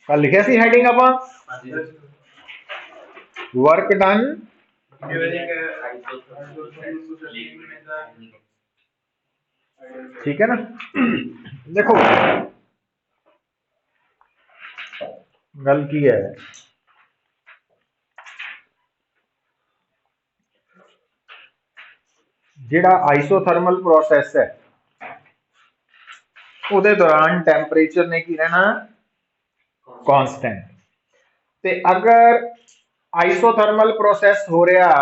कल लिखिया सी हैडिंग आपां वर्क डन ठीक है ना। देखो गल की है, जिहड़ा आइसोथर्मल प्रोसैस है उहदे दौरान टैंपरेचर ने की रहना कांस्टेंट। ते अगर आइसोथर्मल प्रोसैस हो रहा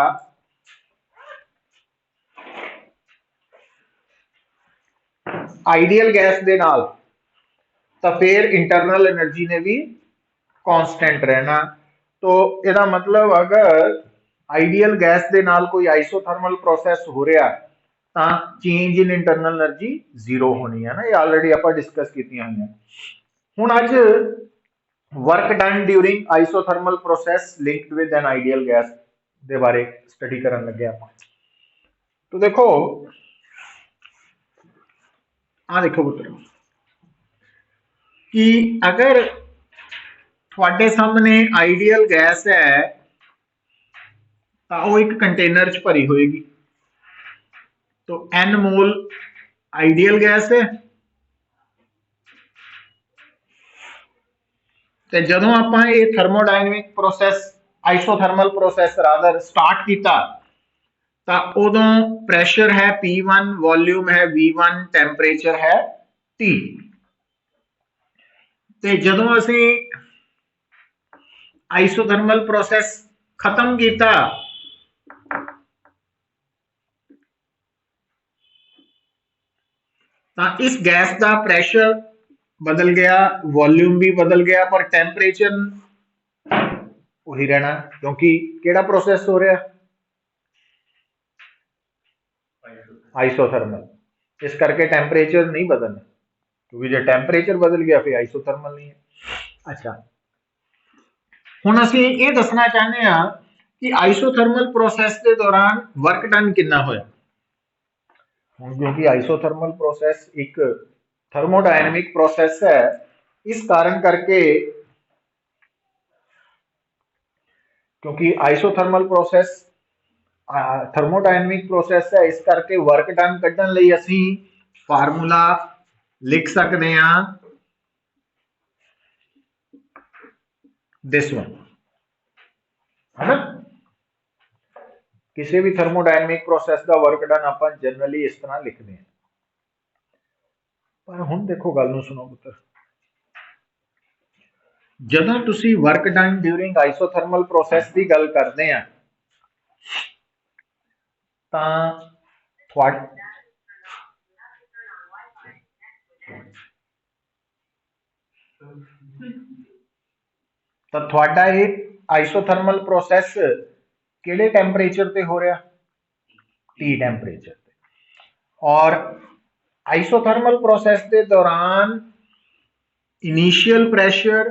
आइडियल गैस दे नाल तो फिर इंटरनल एनर्जी ने भी कांस्टेंट रहना। तो इसका मतलब अगर आइडियल गैस दे नाल कोई आइसोथर्मल प्रोसैस हो रहा तो change in internal energy zero होनी है ना, ये ऑलरेडी आप डिस्कस की हुई। हुण अज work done during isothermal process linked with an ideal gas दे बारे स्टडी करन लगे आप। तो देखो आ देखो पुत्र कि अगर थोड़े सामने आइडियल गैस है तो वो एक कंटेनर च भरी होएगी। तो n मोल आइडियल गैस है, तो जदों आप ये thermodynamic process isothermal process rather start किया तो उदों प्रैशर है P1, वॉल्यूम है V1, टैंपरेचर है T। ते जदों असी आइसोथर्मल प्रोसैस खत्म किया तो इस गैस का प्रैशर बदल गया, वॉल्यूम भी बदल गया, पर टैंपरेचर वही रहना क्योंकि केड़ा प्रोसैस हो रहा आइसोथर्मल, इस करके टैंपरेचर नहीं बदलना, क्योंकि जो टैंपरेचर बदल गया फिर आइसोथर्मल नहीं है। अच्छा हुण असीं ये दसना चाहते हैं कि आइसोथर्मल प्रोसैस के दौरान वर्क डन कितना होया। क्योंकि आइसोथर्मल प्रोसैस एक थर्मोडायनेमिक प्रोसैस है, इस कारण करके क्योंकि आइसोथर्मल प्रोसैस थर्मोडायनेमिक प्रोसैस है, इस करके वर्क डन कढण लई असीं फार्मूला लिख सकते हैं दिस वन है ना। किसी भी थर्मोडायनेमिक प्रोसैस का वर्क डन आप जनरली इस तरह लिखते हैं। पर हुण देखो गल नूं सुनो पुत्र, जदों तुसीं work done during isothermal process की गल करते हैं तो थोड़ा ये आइसोथर्मल प्रोसैस किहड़े टैंपरेचर ते हो रहा T टैंपरेचर ते। और आइसोथर्मल प्रोसैस के दौरान इनिशियल प्रैशर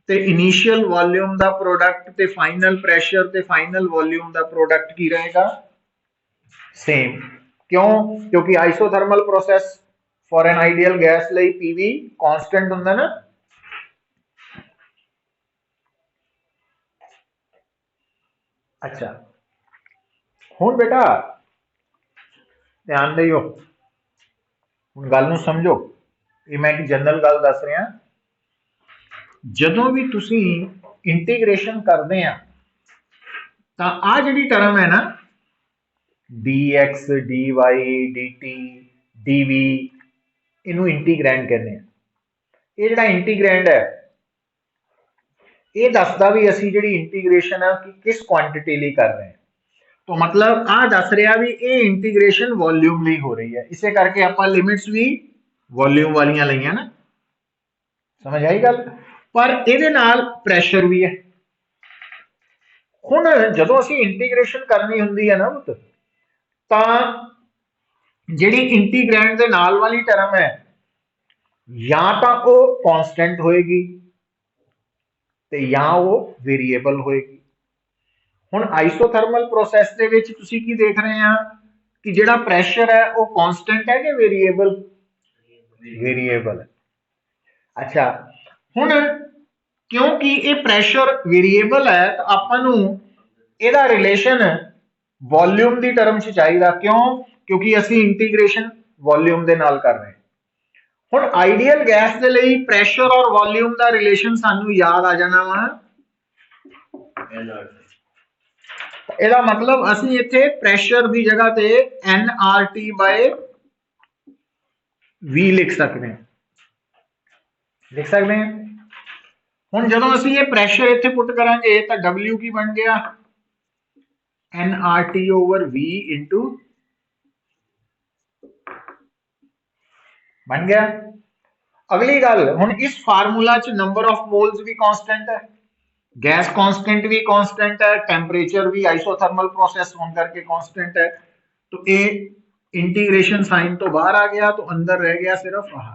ते इनिशियल वॉल्यूम का प्रोडक्ट ते फाइनल प्रैशर ते फाइनल वॉल्यूम का प्रोडक्ट की रहेगा सेम। क्यों? क्योंकि isothermal process for an ideal gas लई पीवी कांस्टेंट हुंदा ना। अच्छा हुण बेटा ध्यान दियो, हुण गल नूं समझो, ये मैं एक जनरल गल दस रहा। जदों भी तुसीं इंटीग्रेशन करते हैं तो आ जिहड़ी टर्म है ना dx dy dt dv इनू इंटीग्रैंड कहते हैं। ये जिहड़ा इंटीग्रैंड है ये दसदा भी असी जिहड़ी इंटीग्रेशन है कि किस क्वांटिटी लिए कर रहे हैं। तो मतलब आ दस रहा भी ये इंटीग्रेशन वॉल्यूम लिए हो रही है, इसे करके आप लिमिट्स भी वॉल्यूम वालियां लईआं ना। समझ आई गल? पर ये प्रैशर भी है। हुण जदों असीं इंटीग्रेशन करनी हुंदी है ना पुत, तां जिहड़ी इंटीग्रैंड दे नाल वाली टर्म है या तो वो कांस्टेंट होएगी ते या वो वेरीएबल होएगी। हुण आइसोथर्मल प्रोसैस दे विच तुसीं की देख रहे हैं कि जिहड़ा प्रैशर है वो कांस्टेंट है कि वेरीएबल? वेरीएबल है। अच्छा हुण क्योंकि ये प्रैशर वेरीएबल है तो आपां नूं ਇਹਦਾ रिलेशन वॉल्यूम की टर्म च चाहिए। क्यों? क्योंकि असी इंटीग्रेशन वॉल्यूम के नाल कर रहे हैं। हुण आइडियल गैस के लिए प्रैशर और वॉल्यूम का रिलेशन सानू याद आ जाना वा। ਇਹਦਾ मतलब ਅਸੀਂ ਇੱਥੇ ਪ੍ਰੈਸ਼ਰ ਦੀ ਜਗ੍ਹਾ ਤੇ nRT ਬਾय V ਲਿਖ ਸਕਦੇ ਹਾਂ। लिख सकते हैं। ਹੁਣ ਜਦੋਂ ਅਸੀਂ ਇਹ ਪ੍ਰੈਸ਼ਰ ਇੱਥੇ ਪੁੱਟ ਕਰਾਂਗੇ ਤਾਂ W ਕੀ ਬਣ ਗਿਆ nRT over V into बन गया। अगली गल हुण इस फार्मूला च नंबर ऑफ मोल्स भी कांस्टेंट है, गैस कांस्टेंट भी कांस्टेंट है, टेंपरेचर भी आइसोथर्मल प्रोसेस होने करके कांस्टेंट है। तो ये इंटीग्रेशन साइन तो बाहर आ गया, तो अंदर रह गया सिर्फ आह।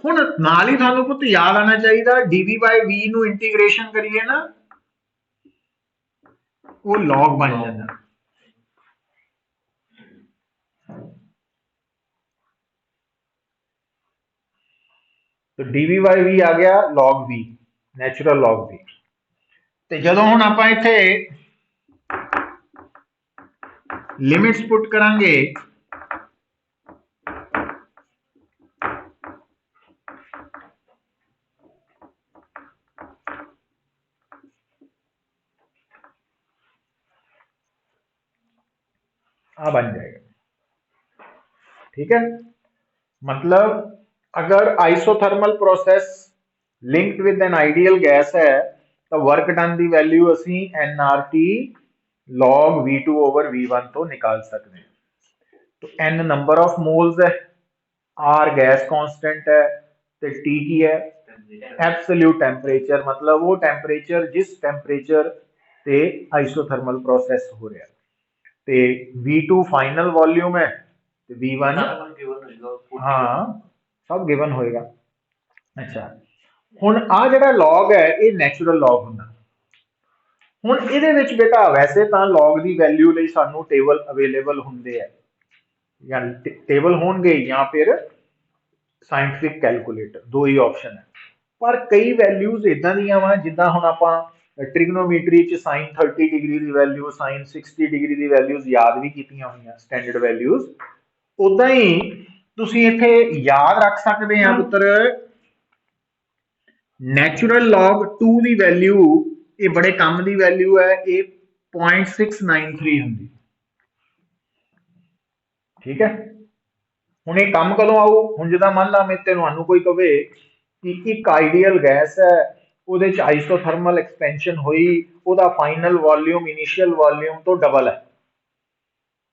हुण नाल ही तुहानूं पुत याद आना चाहिए dv by v नूं इंटीग्रेशन करिए ना वो लॉग बन जाता। तो dv by v आ गया log v, natural log v। तो जदों हुण आपां इत्थे लिमिट्स पुट करांगे आ बन जाएगा। ठीक है, मतलब अगर isothermal process linked with an ideal gas है तो वर्क डन की वैल्यू असी nRT log V2 over V1 तो निकाल सकते हैं। तो n नंबर ऑफ मोल्स है, R गैस कांस्टेंट है, तो T की है एब्सोल्यूट टेंपरेचर, मतलब वो टेंपरेचर जिस टेंपरेचर से आइसोथर्मल प्रोसेस हो रहा है। ते V2 फाइनल वॉल्यूम है, ते V1 हाँ सब गिवन होएगा। अच्छा हुण आ जिहड़ा लॉग है ये नैचुरल लॉग हुंदा। हुण इहदे विच बेटा वैसे तां लॉग दी वैल्यू लई सानू टेबल अवेलेबल हुंदे है, या टेबल होणगे या फिर साइंटिफिक कैलकुलेटर, दो ही ऑप्शन है। पर कई वैल्यूज इदां दियां वा जिद्दां हुण आपां ट्रिग्नोमेट्री च साइन 30 डिग्री की वैल्यू, साइन 60 डिग्री की वैल्यूज याद भी कीतियां होईयां स्टैंडर्ड वैल्यूज, उदां ही तुसीं इत्थे याद रख सकदे आ पुत्तर नैचुरल लॉग 2 की वैल्यू ये बड़े कम की वैल्यू है, ये 0.693 होंगी। ठीक है, हुण ये कम कदों आऊ? हुण जिद्दां मान ला मैं तुहानूं कोई कहे कि एक आइडियल गैस है ਉਹਦੇ ਚ आइसोथर्मल एक्सपेंशन हुई, ਉਹਦਾ फाइनल वॉल्यूम इनिशियल वॉल्यूम तो डबल है,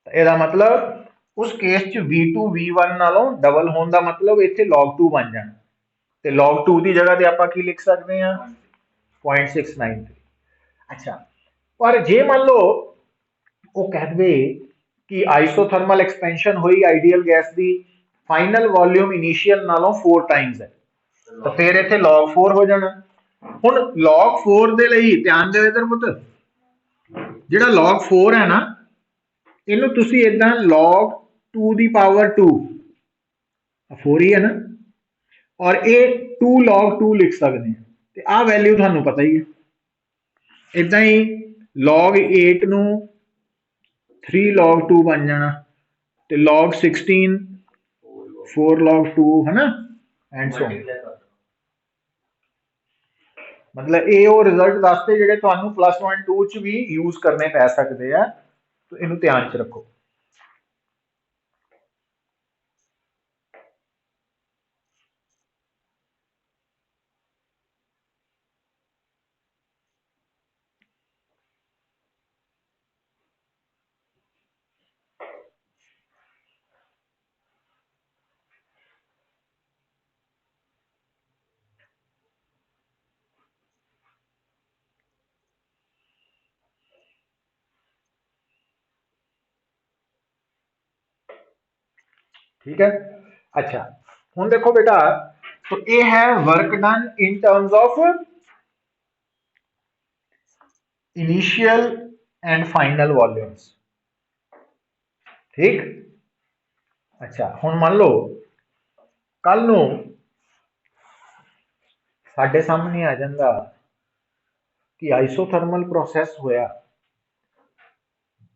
ਇਹਦਾ मतलब उस केस च V2 V1 नालों डबल होने का मतलब इत्थे log 2 बन जाना, ते log 2 की जगह ते आपां की लिख सकते हैं 0.693। अच्छा पर जे मान लो वो कह दे कि आइसोथर्मल एक्सपेंशन हुई आइडियल गैस की, फाइनल वॉल्यूम इनिशियल नालों 4 टाइम्स है, तो फिर इत्थे log 4 हो जाना। हुण log 4 दे लई ध्यान दे इधर पुत, जिहड़ा log 4 है ना इनू तुसी इदां log 2 की पावर 2 4 ही है ना, और ये 2 log 2 लिख सकते हैं। तो आ वैल्यू थानू पता ही है। इदां ही log 8 नू 3 log 2 बन जाना, तो log 16 4 log 2 है ना, एंड सो मतलब ये वो रिजल्ट दसते जिहड़े तुहानू +1 2 च भी यूज करने पै सकते हैं। तो इनू ध्यान च रखो। ठीक है, अच्छा हुण देखो बेटा, तो ये है work done in terms of initial and final volumes. ठीक। अच्छा हुण मान लो कल नू साडे सामने आ जांदा कि आइसोथर्मल प्रोसैस होया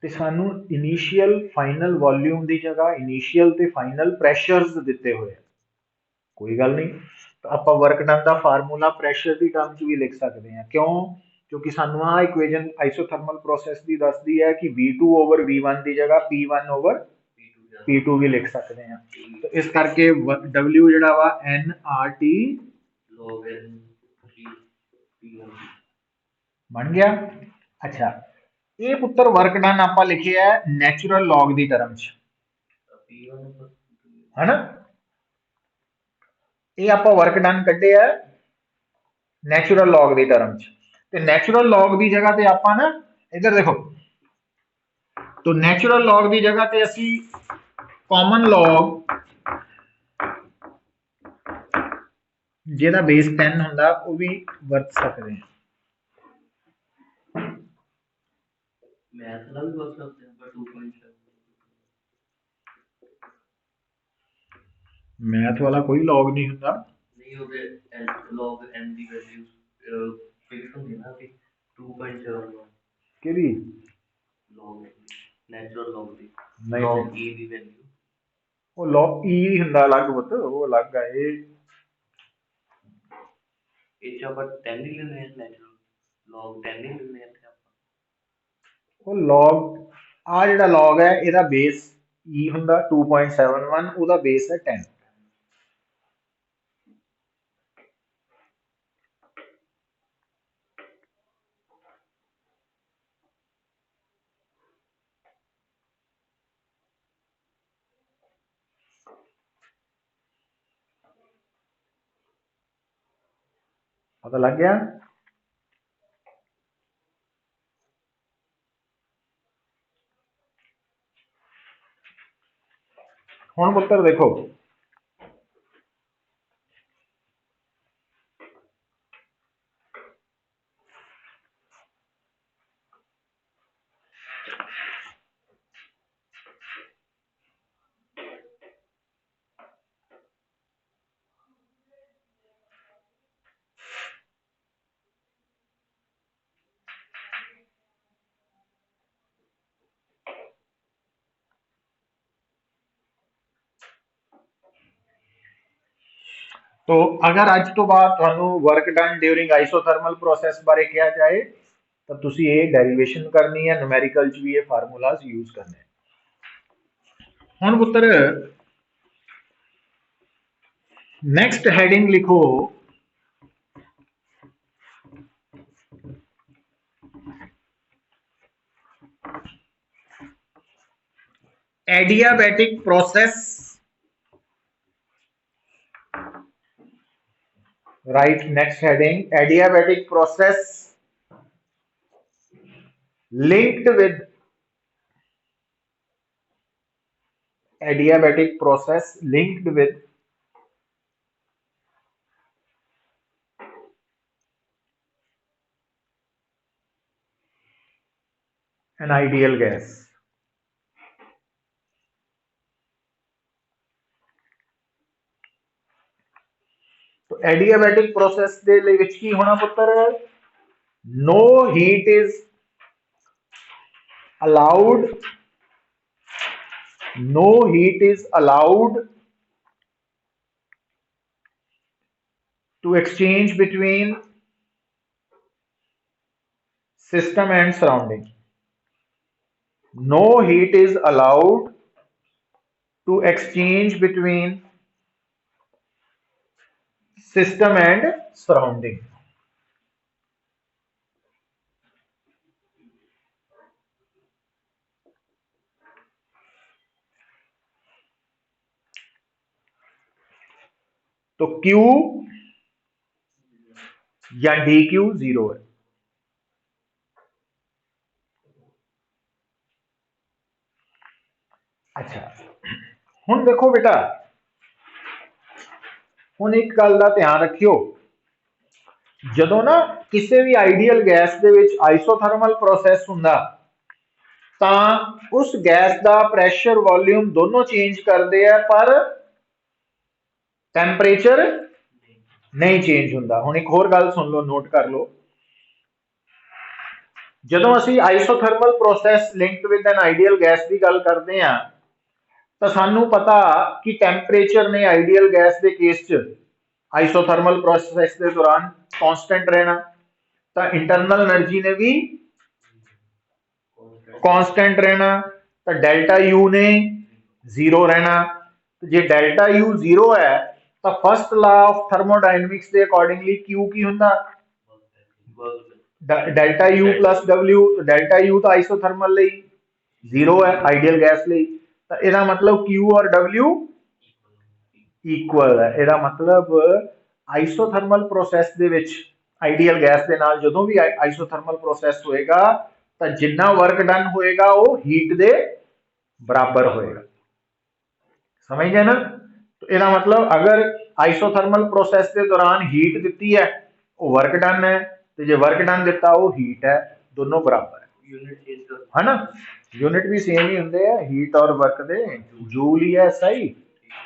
ते सानू इनिशियल फाइनल वॉल्यूम की जगह इनिशियल ते फाइनल प्रैशर्स दिते हुए, कोई गल नहीं, तो आप वर्क डन का फार्मूला प्रैशर की टर्म च भी लिख सकते हैं। क्यों? क्योंकि सानू आ इक्वेजन आइसोथर्मल प्रोसैस की दसदी है कि V2 ओवर V1 की जगह P1 ओवर P2 भी लिख सकते हैं। तो इस करके W जड़ा वा NRT बन गया। अच्छा ये पुत्र वर्क डन आप लिखे है नैचुरल लॉग की टर्म च, है ना। ये आप वर्क डन कड्ढे है नैचुरल लॉग की टर्म च, ते नैचुरल लॉग की जगह ते आप ना इधर देखो, तो नैचुरल लॉग की जगह ते असी कॉमन लॉग जेदा बेस 10 हुंदा वो भी वरत सकते हैं। मैथ वाला कोई लॉग नहीं हुंदा, केदी नहीं वो लॉग ई हुंदा अलग पुत, वो अलग है ये वो लॉग आ जेड़ा लॉग है ਇਹਦਾ बेस ई हुंदा 2.71 ਉਹਦਾ बेस है 10। पता लग गया। हुण पुत्र देखो तो अगर अज तो बाद तुहानू work done during isothermal process बारे कहा जाए तो तुसी ये डेरिवेशन करनी है, न्यूमेरिकल च भी ये फार्मूलाज यूज करने। हुण पुत्र नेक्स्ट हेडिंग लिखो adiabatic process. Right, next heading adiabatic process linked with adiabatic process linked with an ideal gas। तो एडियाबैटिक प्रोसेस दे लिए विच की होना पुत्र, no heat is allowed, no heat is allowed to exchange between system and surrounding, no heat is allowed to exchange between system and surrounding। तो Q या DQ 0 है। अच्छा हुण देखो बेटा, हुण एक गल का ध्यान रखियो ਜਦੋਂ ਨਾ ਕਿਸੇ ਵੀ ਆਈਡੀਅਲ ਗੈਸ ਦੇ ਵਿੱਚ ਆਈਸੋਥਰਮਲ ਪ੍ਰੋਸੈਸ ਹੁੰਦਾ ਤਾਂ ਉਸ ਗੈਸ ਦਾ ਪ੍ਰੈਸ਼ਰ ਵੋਲਿਊਮ ਦੋਨੋਂ ਚੇਂਜ ਕਰਦੇ ਆ ਪਰ ਟੈਂਪਰੇਚਰ ਨਹੀਂ ਚੇਂਜ ਹੁੰਦਾ। ਹੁਣ ਇੱਕ ਹੋਰ ਗੱਲ ਸੁਣ ਲਓ, ਨੋਟ ਕਰ ਲਓ, ਜਦੋਂ ਅਸੀਂ isothermal process linked with an ideal gas ਦੀ ਗੱਲ ਕਰਦੇ ਆ ਤਾਂ ਸਾਨੂੰ ਪਤਾ ਕਿ ਟੈਂਪਰੇਚਰ ਨੇ ਆਈਡੀਅਲ ਗੈਸ ਦੇ ਕੇਸ 'ਚ ਆਈਸੋਥਰਮਲ ਪ੍ਰੋਸੈਸ ਦੇ ਦੌਰਾਨ ਕਾਂਸਟੈਂਟ ਰਹਿਣਾ, ਤਾਂ ਇੰਟਰਨਲ એનર્ਜੀ ਨੇ ਵੀ कांस्टेंट रहना, तो डेल्टा यू ने जीरो रहना। तो जे डेल्टा यू जीरो है तो फर्स्ट लॉ ऑफ थर्मोडायनेमिक्स के अकॉर्डिंगली क्यू की हुंदा डेल्टा यू प्लस डब्ल्यू। तो डेल्टा यू तो आइसोथर्मल ਲਈ जीरो है, आइडियल गैस ਲਈ, तो ਇਹਦਾ मतलब क्यू और डब्ल्यू इक्वल है। ਇਹਦਾ मतलब आइसोथर्मल प्रोसेस ਦੇ ਵਿੱਚ आइडियल गैस ਦੇ ਨਾਲ ਜਦੋਂ ਵੀ आइसोथर्मल प्रोसेस ਹੋਏਗਾ ਤਾਂ ਜਿੰਨਾ वर्क डन होएगा वो हीट दे बराबर होएगा। समझ गए ना? तो ਇਹਦਾ मतलब अगर आइसोथर्मल प्रोसेस के दौरान हीट दी है वो वर्क डन है, तो जो वर्क डन दिता वो हीट है, दोनों बराबर है ना। यूनिट भी सेम ही होंगे है, हीट और वर्क दे जूल ही है, सही।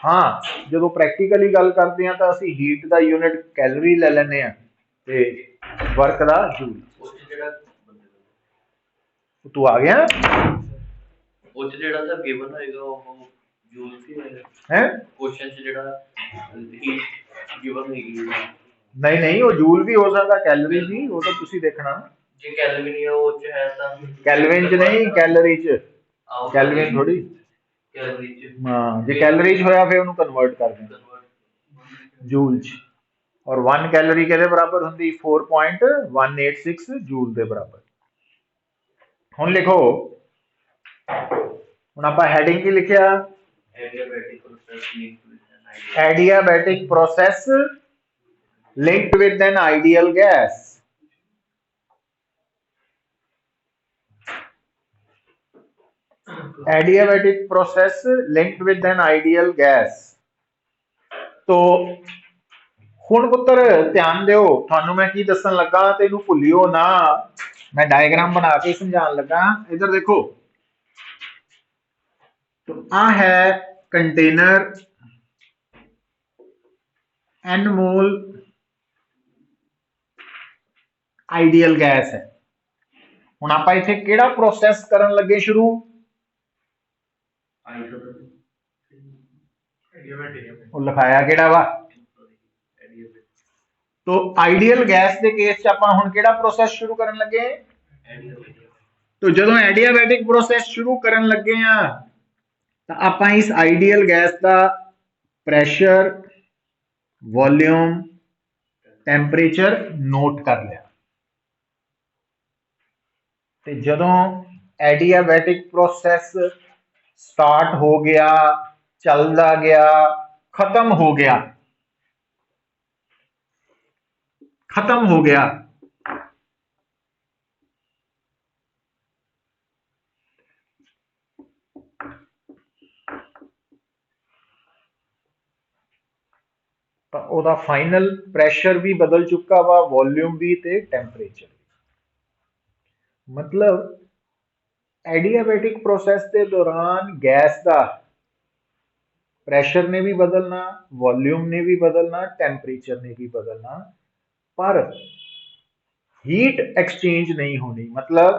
हाँ, जो प्रैक्टिकली गल करते हैं तो असी हीट का यूनिट कैलोरी ले लेने ते वर्क का जूल। तू आ गया नहीं नहीं, वो जूल भी हो सकता, कैलोरी भी, वो तो तुसी देखना। जे कैल्विन है वो च है ता कैल्विन च नहीं, कैलोरी च, कैल्विन थोड़ी कैलोरी च। हां, जे कैलोरी च होया फिर उन्हें कन्वर्ट कर देना जूल च। और 1 कैलोरी के बराबर होंगी 4.186 जूल के बराबर। हुण लिखो, हुण आपां हैडिंग की लिखिया, adiabatic process linked with an ideal gas। Adiabatic process linked with an ideal gas। तो हुण पुत्तर ध्यान दिओ, थानू मैं की दसन लगा ते इनू भुलियो ना, मैं डायग्राम बना के समझान लगा। इधर देखो, तो आ है कंटेनर, n मोल आइडियल गैस है। हुण आपां इत्थे किहड़ा प्रोसैस करन लगे शुरू? लिखाया किहड़ा वा? तो आइडियल गैस के केस च आपां हुण किहड़ा प्रोसैस शुरू करन लगे? तो जदों एडियाबैटिक प्रोसैस शुरू करन लगे हैं तो आपां इस आइडियल गैस का प्रैशर, वॉल्यूम, टैंपरेचर नोट कर लिया। तो जदों एडियाबैटिक प्रोसैस स्टार्ट हो गया, चलता गया, खत्म हो गया, खत्म हो गया, तो ओदा फाइनल प्रैशर भी बदल चुका वा, वॉल्यूम भी ते टैंपरेचर। मतलब एडियाबैटिक प्रोसेस के दौरान गैस का प्रैशर ने भी बदलना, वॉल्यूम ने भी बदलना, टैंपरेचर ने भी बदलना, पर हीट एक्सचेंज नहीं होनी। मतलब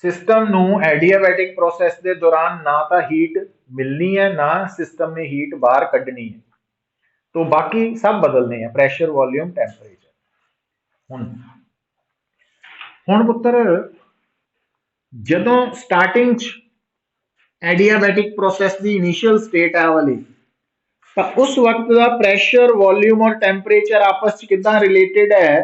सिस्टम नू एडियाबैटिक प्रोसेस के दौरान ना तो हीट मिलनी है, ना सिस्टम ने हीट बाहर कढ़नी है, तो बाकी सब बदलने हैं, प्रैशर, वॉल्यूम, टैंपरेचर। हुण पुत्तर जदों स्टार्टिंग एडियाबैटिक प्रोसेस की इनिशियल स्टेट है वाली, तो उस वक्त का प्रैशर, वॉल्यूम और टैंपरेचर आपस किदां रिलेटेड है?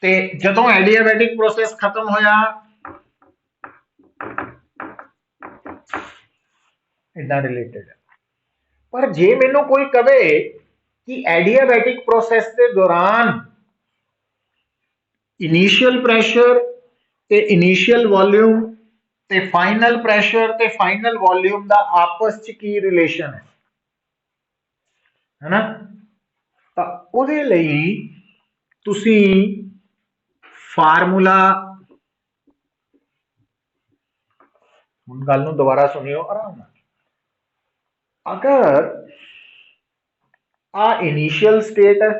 ते जदों एडियाबैटिक प्रोसेस खत्म होया इदां रिलेटेड है। पर जे मैनू कोई कहे कि एडियाबैटिक प्रोसेस के दौरान इनिशियल प्रैशर ते इनिशियल वॉल्यूम ते फाइनल प्रैशर ते फाइनल वॉल्यूम का आपस च की रिलेशन है, है ना। ਤਾਂ ਉਹਦੇ ਲਈ ਤੁਸੀਂ ਫਾਰਮੂਲਾ, ਹੁਣ ਗੱਲ ਨੂੰ ਦੁਬਾਰਾ ਸੁਣਿਓ ਆਰਾਮ ਨਾਲ। ਅਗਰ ਆ ਇਨੀਸ਼ੀਅਲ ਸਟੇਟ ਹੈ,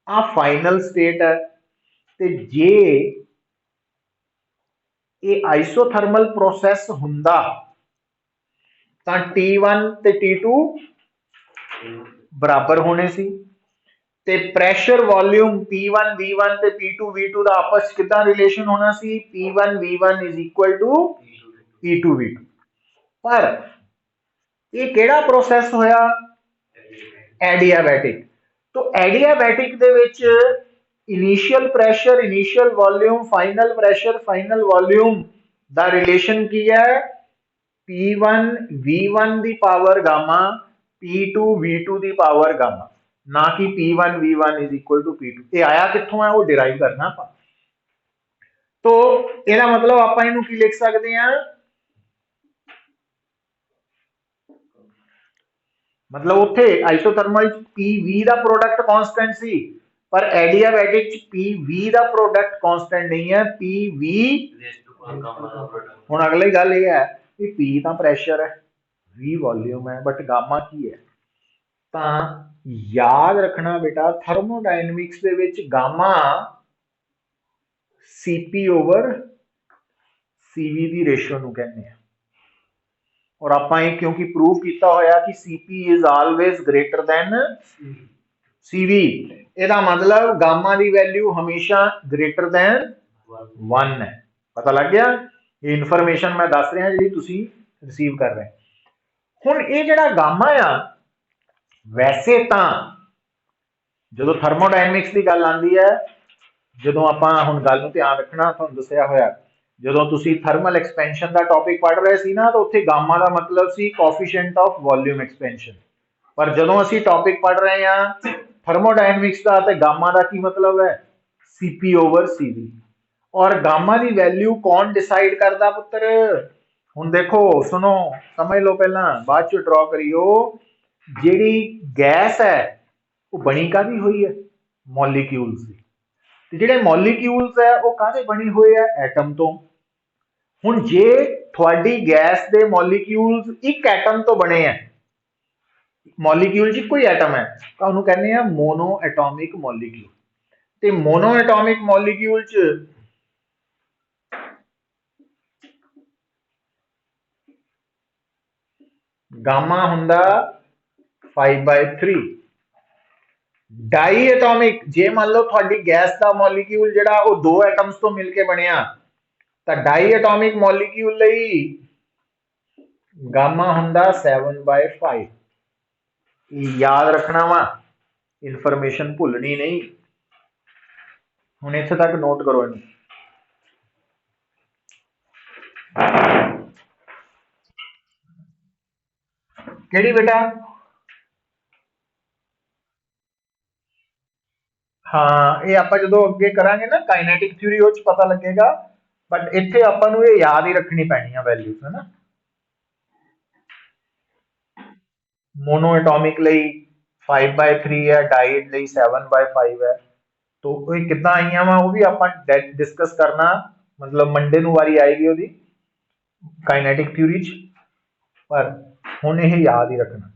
ਆ ਫਾਈਨਲ ਸਟੇਟ ਹੈ, ਤੇ ਜੇ ਇਹ ਆਈਸੋਥਰਮਲ ਪ੍ਰੋਸੈਸ ਹੁੰਦਾ ਤਾਂ T1 ਤੇ T2 ਬਰਾਬਰ ਹੋਣੇ ਸੀ, ਤੇ ਪ੍ਰੈਸ਼ਰ ਵੋਲਿਊਮ P1 V1 ਤੇ P2 V2 ਦਾ ਆਪਸ ਕਿਦਾਂ ਰਿਲੇਸ਼ਨ ਹੋਣਾ ਸੀ, P1 V1 is equal to P2 V2। ਪਰ ਇਹ ਕਿਹੜਾ ਪ੍ਰੋਸੈਸ ਹੋਇਆ, ਐਡੀਆਬੈਟਿਕ। तो एडियाबैटिक ਦੇ ਵਿੱਚ initial pressure, initial volume, final pressure, final volume ਦਾ ਰਿਲੇਸ਼ਨ ਕੀ ਹੈ, P1 V1 ਦੀ ਪਾਵਰ ਗਾਮਾ P2 V2 ਦੀ ਪਾਵਰ ਗਾਮਾ, ਨਾ ਕਿ P1 V1 is equal to P2। ਇਹ ਆਇਆ ਕਿੱਥੋਂ ਹੈ, ਉਹ ਡਿਰਾਈਵ ਕਰਨਾ ਆਪਾਂ। तो ਇਹਦਾ ਮਤਲਬ ਆਪਾਂ ਇਹਨੂੰ ਕੀ ਲਿਖ ਸਕਦੇ ਹਾਂ, मतलब उत्थे आइसोथर्मल PV ਦਾ प्रोडक्ट कांस्टेंट सी, पर एडियाबैटिक च PV ਦਾ प्रोडक्ट कांस्टेंट नहीं है, PV ਹੁਣ अगली गल ये है कि P ਤਾਂ ਪ੍ਰੈਸ਼ਰ है, V वॉल्यूम है, बट गामा की है। ਤਾਂ याद रखना बेटा थर्मोडायनेमिक्स ਦੇ ਵਿੱਚ गामा CP ओवर CV ਦੀ ਰੇਸ਼ੋ ਨੂੰ ਕਹਿੰਦੇ ਆ। और आप क्योंकि प्रूव किया होया कि CP is always greater than CV, ਇਹਦਾ मतलब गामा की वैल्यू हमेशा ग्रेटर दैन 1 है। पता लग गया, ये इनफॉर्मेशन मैं दस रहा जी तुसी रिसीव कर रहे। हुण ये जिहड़ा गामा आ, वैसे तो जो थर्मोडायनेमिक्स की गल आती है, जो आपां हुण गल नूं ध्यान रखना, तुहानूं दस्सिया होया ਜਦੋਂ ਤੁਸੀਂ ਥਰਮਲ ਐਕਸਪੈਂਸ਼ਨ ਦਾ ਟੌਪਿਕ ਪੜ੍ਹ ਰਹੇ ਸੀ ਨਾ, ਤਾਂ ਉੱਥੇ ਗਾਮਾ ਦਾ ਮਤਲਬ ਸੀ ਕੋਐਫੀਸ਼ੀਐਂਟ ਆਫ ਵੋਲਿਊਮ ਐਕਸਪੈਂਸ਼ਨ। ਪਰ ਜਦੋਂ ਅਸੀਂ ਟੌਪਿਕ ਪੜ੍ਹ ਰਹੇ ਹਾਂ ਥਰਮੋਡਾਇਨਮਿਕਸ ਦਾ, ਤੇ ਗਾਮਾ ਦਾ ਕੀ ਮਤਲਬ ਹੈ, CP ਓਵਰ CV। ਔਰ ਗਾਮਾ ਦੀ ਵੈਲਿਊ ਕੌਣ ਡਿਸਾਈਡ ਕਰਦਾ ਪੁੱਤਰ, ਹੁਣ ਦੇਖੋ ਸੁਣੋ, ਸਮਝ ਲਓ, ਪਹਿਲਾਂ ਬਾਅਦ ਚ ਡਰਾ ਕਰਿਓ। ਜਿਹੜੀ ਗੈਸ ਹੈ ਉਹ ਬਣੀ ਕਾਹਦੀ ਹੋਈ ਹੈ, ਮੋਲੀਕਿਊਲਸ ਦੀ, ਤੇ ਜਿਹੜੇ ਮੋਲੀਕਿਊਲਸ ਹੈ ਉਹ ਕਾਹਦੇ ਬਣੇ ਹੋਏ ਆ, ਐਟਮ ਤੋਂ। ਹੁਣ ਜੇ ਤੁਹਾਡੀ ਗੈਸ ਦੇ ਮੋਲੀਕਿਊਲਸ ਇੱਕ ਐਟਮ ਤੋਂ ਬਣੇ ਆ, ਮੋਲੀਕਿਊਲ ਚ ਕੋਈ ਐਟਮ ਹੈ, ਤਾਂ ਉਹਨੂੰ ਕਹਿੰਦੇ ਆ ਮੋਨੋ ਐਟੋਮਿਕ ਮੋਲੀਕਿਊਲ। ਤੇ ਮੋਨੋ ਐਟੋਮਿਕ ਮੋਲੀਕਿਊਲ ਚ ਗਾਮਾ ਹੁੰਦਾ 5/3। डाई एटॉमिक, जे मान लो थोड़ी गैस का मॉलिक्यूल जिहड़ा वो दो एटम्स तो मिलके बनया, तो डाई एटॉमिक मॉलिक्यूल लई गामा हुंदा 7/5। याद रखना वा, इनफॉर्मेशन भुलनी नहीं। हुण इत्थे तक नोट करो इनू। केड़ी बेटा, हाँ ये आप जो अगे करा ना काइनेटिक थ्योरी, वो पता लगेगा, बट इत्थे आपां नूं ये याद ही रखनी पैनी है वैल्यूज, है ना। मोनो एटॉमिक लई 5/3 है, डाइड लई 7/5 है। तो ये किद्दां आईयां वा वो भी आपां डिस्कस करना, मतलब मंडे नूं वारी आएगी ओदी काइनेटिक थ्योरी च, पर हुण ये याद ही रखना।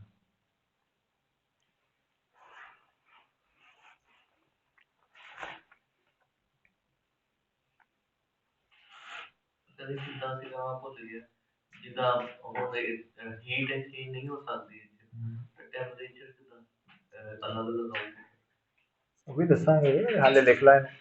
वो भी दसांगे, हाले लिख ला इन्हूं।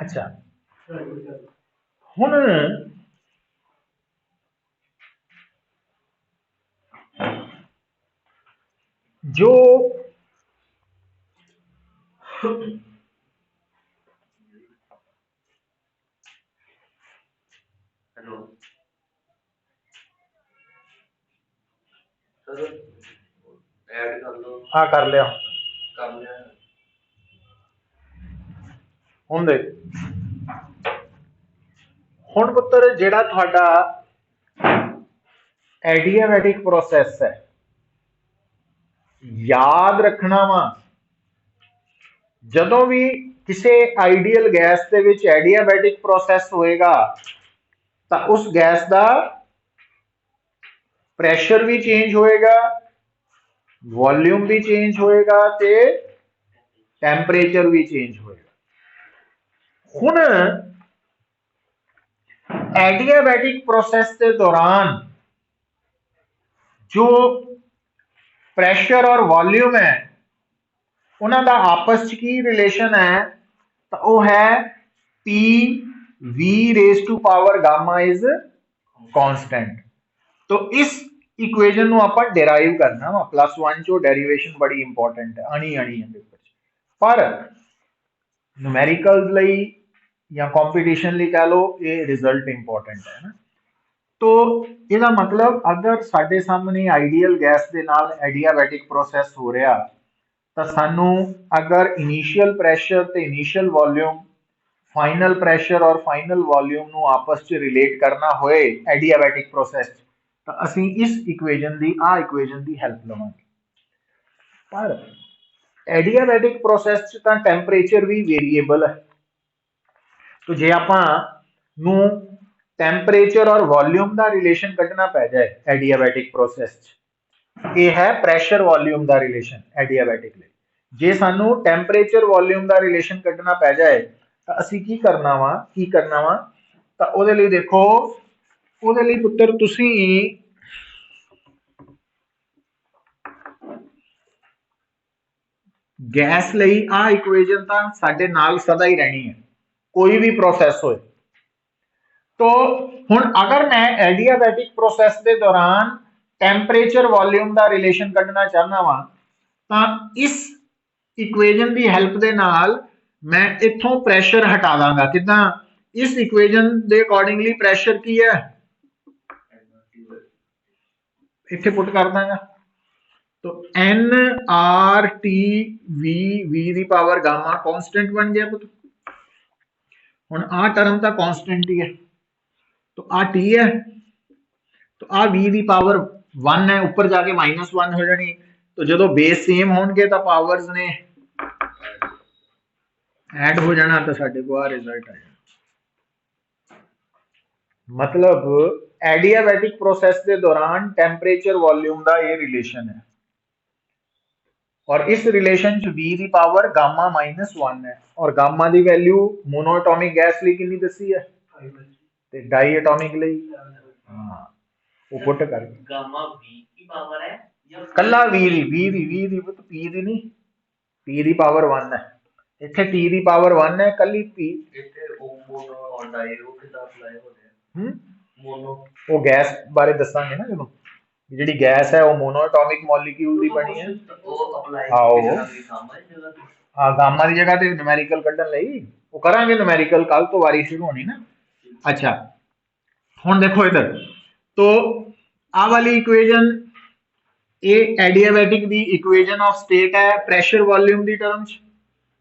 अच्छा हुण जो हेलो सर ऐड कर लो। हाँ कर लिया कर लिया। हुण देख हुण पुत्तर जिहड़ा तुहाडा एडियाबैटिक प्रोसैस है याद रखना वा ਜਦੋਂ ਵੀ ਕਿਸੇ ਆਈਡੀਅਲ ਗੈਸ ਦੇ ਵਿੱਚ ਐਡੀਆਬੈਟਿਕ ਪ੍ਰੋਸੈਸ ਹੋਏਗਾ ਤਾਂ ਉਸ ਗੈਸ ਦਾ ਪ੍ਰੈਸ਼ਰ ਵੀ ਚੇਂਜ ਹੋਏਗਾ वॉल्यूम भी चेंज होएगा ते टेंपरेचर भी चेंज होएगा हुण एडियाबैटिक प्रोसेस के दौरान जो प्रेशर और वॉल्यूम है उन्हां दा आपस च की रिलेशन है तो वो है P V raise to power gamma is constant तो इस इक्वेशन ਨੂੰ ਆਪਾਂ ਡਿਰਾਈਵ ਕਰਨਾ ਵਾ +1 ਚੋਂ ਡੈਰੀਵੇਸ਼ਨ ਬੜੀ ਇੰਪੋਰਟੈਂਟ ਹੈ ਆਣੀ ਹੈ ਪੇਪਰ 'ਚ ਪਰ ਨੂਮੈਰੀਕਲਸ ਲਈ ਜਾਂ ਕੰਪੀਟੀਸ਼ਨ ਲਈ ਕਹ ਲਓ ਇਹ ਰਿਜ਼ਲਟ ਇੰਪੋਰਟੈਂਟ ਹੈ ਨਾ तो ਇਹਦਾ मतलब अगर ਸਾਡੇ ਸਾਹਮਣੇ ਆਈਡੀਅਲ ਗੈਸ ਦੇ ਨਾਲ ਐਡੀਆਬੈਟਿਕ ਪ੍ਰੋਸੈਸ ਹੋ ਰਿਹਾ ਤਾਂ ਸਾਨੂੰ ਅਗਰ ਇਨੀਸ਼ੀਅਲ ਪ੍ਰੈਸ਼ਰ ਤੇ ਇਨੀਸ਼ੀਅਲ ਵੋਲਿਊਮ फाइनल प्रेशर और फाइनल वॉल्यूम ਨੂੰ ਆਪਸ ਚ ਰਿਲੇਟ ਕਰਨਾ ਹੋਏ ਐਡੀਆਬੈਟਿਕ ਪ੍ਰੋਸੈਸ ਤਾਂ ਅਸੀਂ ਇਸ ਇਕੁਏਸ਼ਨ ਦੀ ਇਕੁਏਸ਼ਨ ਦੀ ਹੈਲਪ ਲਵਾਂਗੇ ਪਰ ਐਡੀਆਬੈਟਿਕ ਪ੍ਰੋਸੈਸ ਚ ਤਾਂ ਟੈਂਪਰੇਚਰ ਵੀ ਵੇਰੀਏਬਲ ਹੈ तो ਜੇ ਆਪਾਂ ਨੂੰ ਟੈਂਪਰੇਚਰ ਔਰ ਵੋਲਿਊਮ ਦਾ ਰਿਲੇਸ਼ਨ ਕੱਢਣਾ ਪੈ ਜਾਏ ਐਡੀਆਬੈਟਿਕ ਪ੍ਰੋਸੈਸ ਚ ਇਹ ਹੈ ਪ੍ਰੈਸ਼ਰ ਵੋਲਿਊਮ ਦਾ ਰਿਲੇਸ਼ਨ ਐਡੀਆਬੈਟਿਕ ਲਈ ਜੇ ਸਾਨੂੰ ਟੈਂਪਰੇਚਰ ਵੋਲਿਊਮ ਦਾ ਰਿਲੇਸ਼ਨ ਕੱਢਣਾ ਪੈ ਜਾਏ ਤਾਂ ਅਸੀਂ ਕੀ ਕਰਨਾ ਵਾ ਤਾਂ ਉਹਦੇ ਲਈ ਦੇਖੋ ਉਹਦੇ ਲਈ ਪੁੱਤਰ ਤੁਸੀਂ ਗੈਸ ਲਈ ਇਕੁਏਸ਼ਨ ਤਾਂ ਸਾਡੇ ਨਾਲ ਸਦਾ ਹੀ ਰਹਿਣੀ ਹੈ ਕੋਈ ਵੀ ਪ੍ਰੋਸੈਸ ਹੋਏ तो हुण अगर मैं एडियाबैटिक प्रोसेस के दौरान टेंपरेचर वॉल्यूम का रिलेशन कढ़ना चाहना वा तो इस इक्वेशन की हेल्प के नाल मैं इथों प्रैशर हटा दांगा किदा इस इक्वेशन के अकॉर्डिंगली प्रैशर की है इत्थे पुट कर दांगा तो N R T V V दी पावर गामा कांस्टेंट बन गया पुत हुण टर्म तो कांस्टेंट ही है तो टी है तो वी की पावर 1 है ऊपर जाके -1 हो जानी तो जो बेस सेम होंगे तो पावर्स ने ऐड हो जाना तो साडे को रिजल्ट आ जाना मतलब एडियाबैटिक प्रोसेस के दौरान टेंपरेचर वॉल्यूम का ये रिलेशन है और इस रिलेशन च v की पावर गामा -1 है और गामा की वैल्यू मोनोएटॉमिक गैस लिए कितनी दसी है ते डाई एटॉमिक ਲਈ हाँ वो पुट कर गामा v की पावर है या कल्ला v ਦੀ ਪੁੱਤ p ਦੀ ਨਹੀਂ p ਦੀ ਪਾਵਰ 1 ਹੈ ਇੱਥੇ t ਦੀ ਪਾਵਰ 1 ਹੈ ਕੱਲੀ p ਇੱਥੇ ਉਹ ਮੋਨੋ ਔਰ ਡਾਈ ਉਹ ਕਿਦਾਂ ਅਪਲਾਈ ਹੋ ਰਿਹਾ ਮੋਨੋ ਉਹ ਗੈਸ ਬਾਰੇ ਦੱਸਾਂਗੇ ਨਾ ਜਦੋਂ ਜਿਹੜੀ ਗੈਸ ਹੈ ਉਹ ਮੋਨੋਐਟੋਮਿਕ ਮੋਲੀਕਿਊਲ ਦੀ ਬਣੀ ਹੈ ਉਹ ਅਪਲਾਈ गामा की जगह ਤੇ ਨੂਮੈਰੀਕਲ ਕੱਢਣ ਲਈ ਉਹ ਕਰਾਂਗੇ ਨੂਮੈਰੀਕਲ ਕੱਲ ਤੋਂ ਵਾਰੀ ਸ਼ੁਰੂ ਹੋਣੀ ਨਾ अच्छा हुण देखो इधर तो आ वाली इक्वेशन ये adiabatic the equation of state है प्रेशर वॉल्यूम दी टर्म च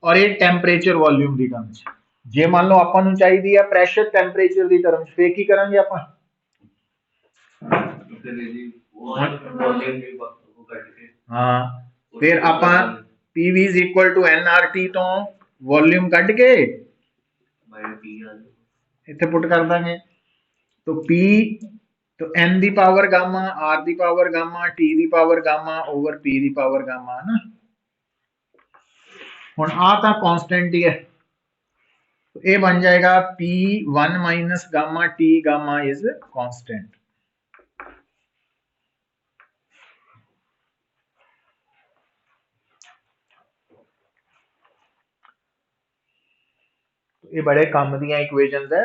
और ये टेंपरेचर वॉल्यूम दी टर्म च जे मान लो आपां नूं चाहिदी है प्रेशर टेंपरेचर दी टर्म च फिर की करांगे आपां हाँ फिर आपां PV is equal to nRT तो वॉल्यूम कट के इत्थे पुट कर देंगे तो P तो N दी पावर गामा R दी पावर गामा T दी पावर गामा ओवर P दी पावर गामा है ना हुण तां कांस्टेंट ही है तो ये बन जाएगा P1 minus gamma T gamma is constant ये बड़े कम दियां इक्वेशंस है।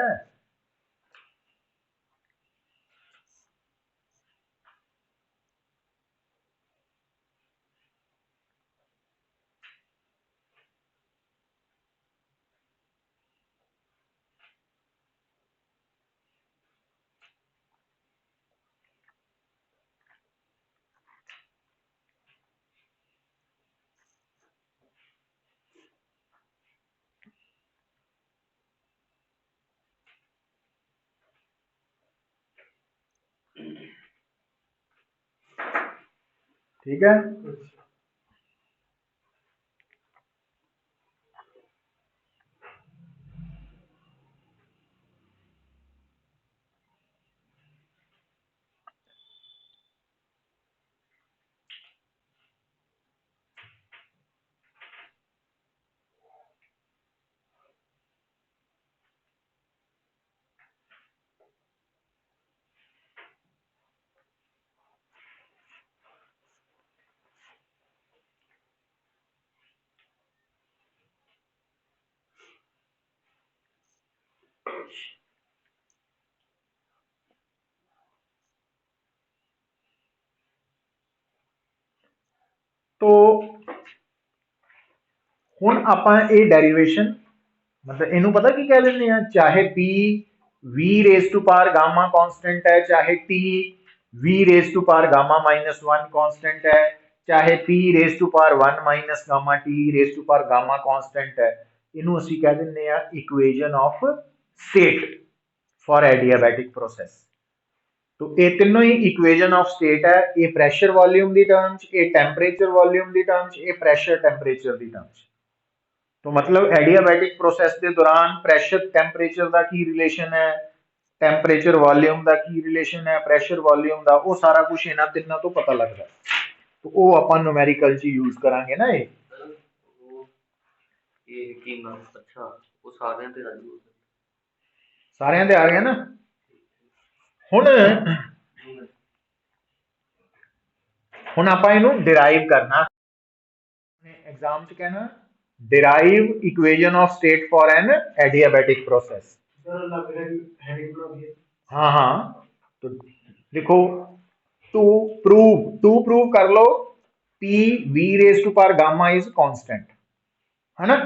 ठीक है, तो ਹੁਣ ਆਪਾਂ ਇਹ ਡੈਰੀਵੇਸ਼ਨ मतलब इनू पता की कह देंगे हैं, चाहे p v raise to power gamma constant है, चाहे t v raise to power gamma -1 constant है, चाहे p raise to power 1 minus gamma t raise to power gamma constant है, इनू ਅਸੀਂ कह ਦਿੰਦੇ ਆ equation of state for adiabatic process. तो ये तीनों ही इक्वेशन ऑफ स्टेट है, ये प्रेशर वॉल्यूम की टर्म्स, ये टैंपरेचर वॉल्यूम की टर्म्स, ये प्रेशर टैंपरेचर की टर्म्स। तो मतलब एडियाबैटिक प्रोसेस के दौरान प्रेशर टैंपरेचर का की रिलेशन है, टैंपरेचर वॉल्यूम का की रिलेशन है, प्रेशर वॉल्यूम का, वो सारा कुछ इन्होंने तीनों तो पता लगता है। तो वो अपन न्यूमेरिकल च यूज करांगे ना। ये अच्छा वो सारे ते राजू सारे ते आ गया ना। हुण हुण आपां इनू डिराइव करना, एग्जाम च कहना derive equation of state for an adiabatic process. हाँ हाँ, तो लिखो टू प्रूव कर लो p v raise to power gamma is constant, है ना।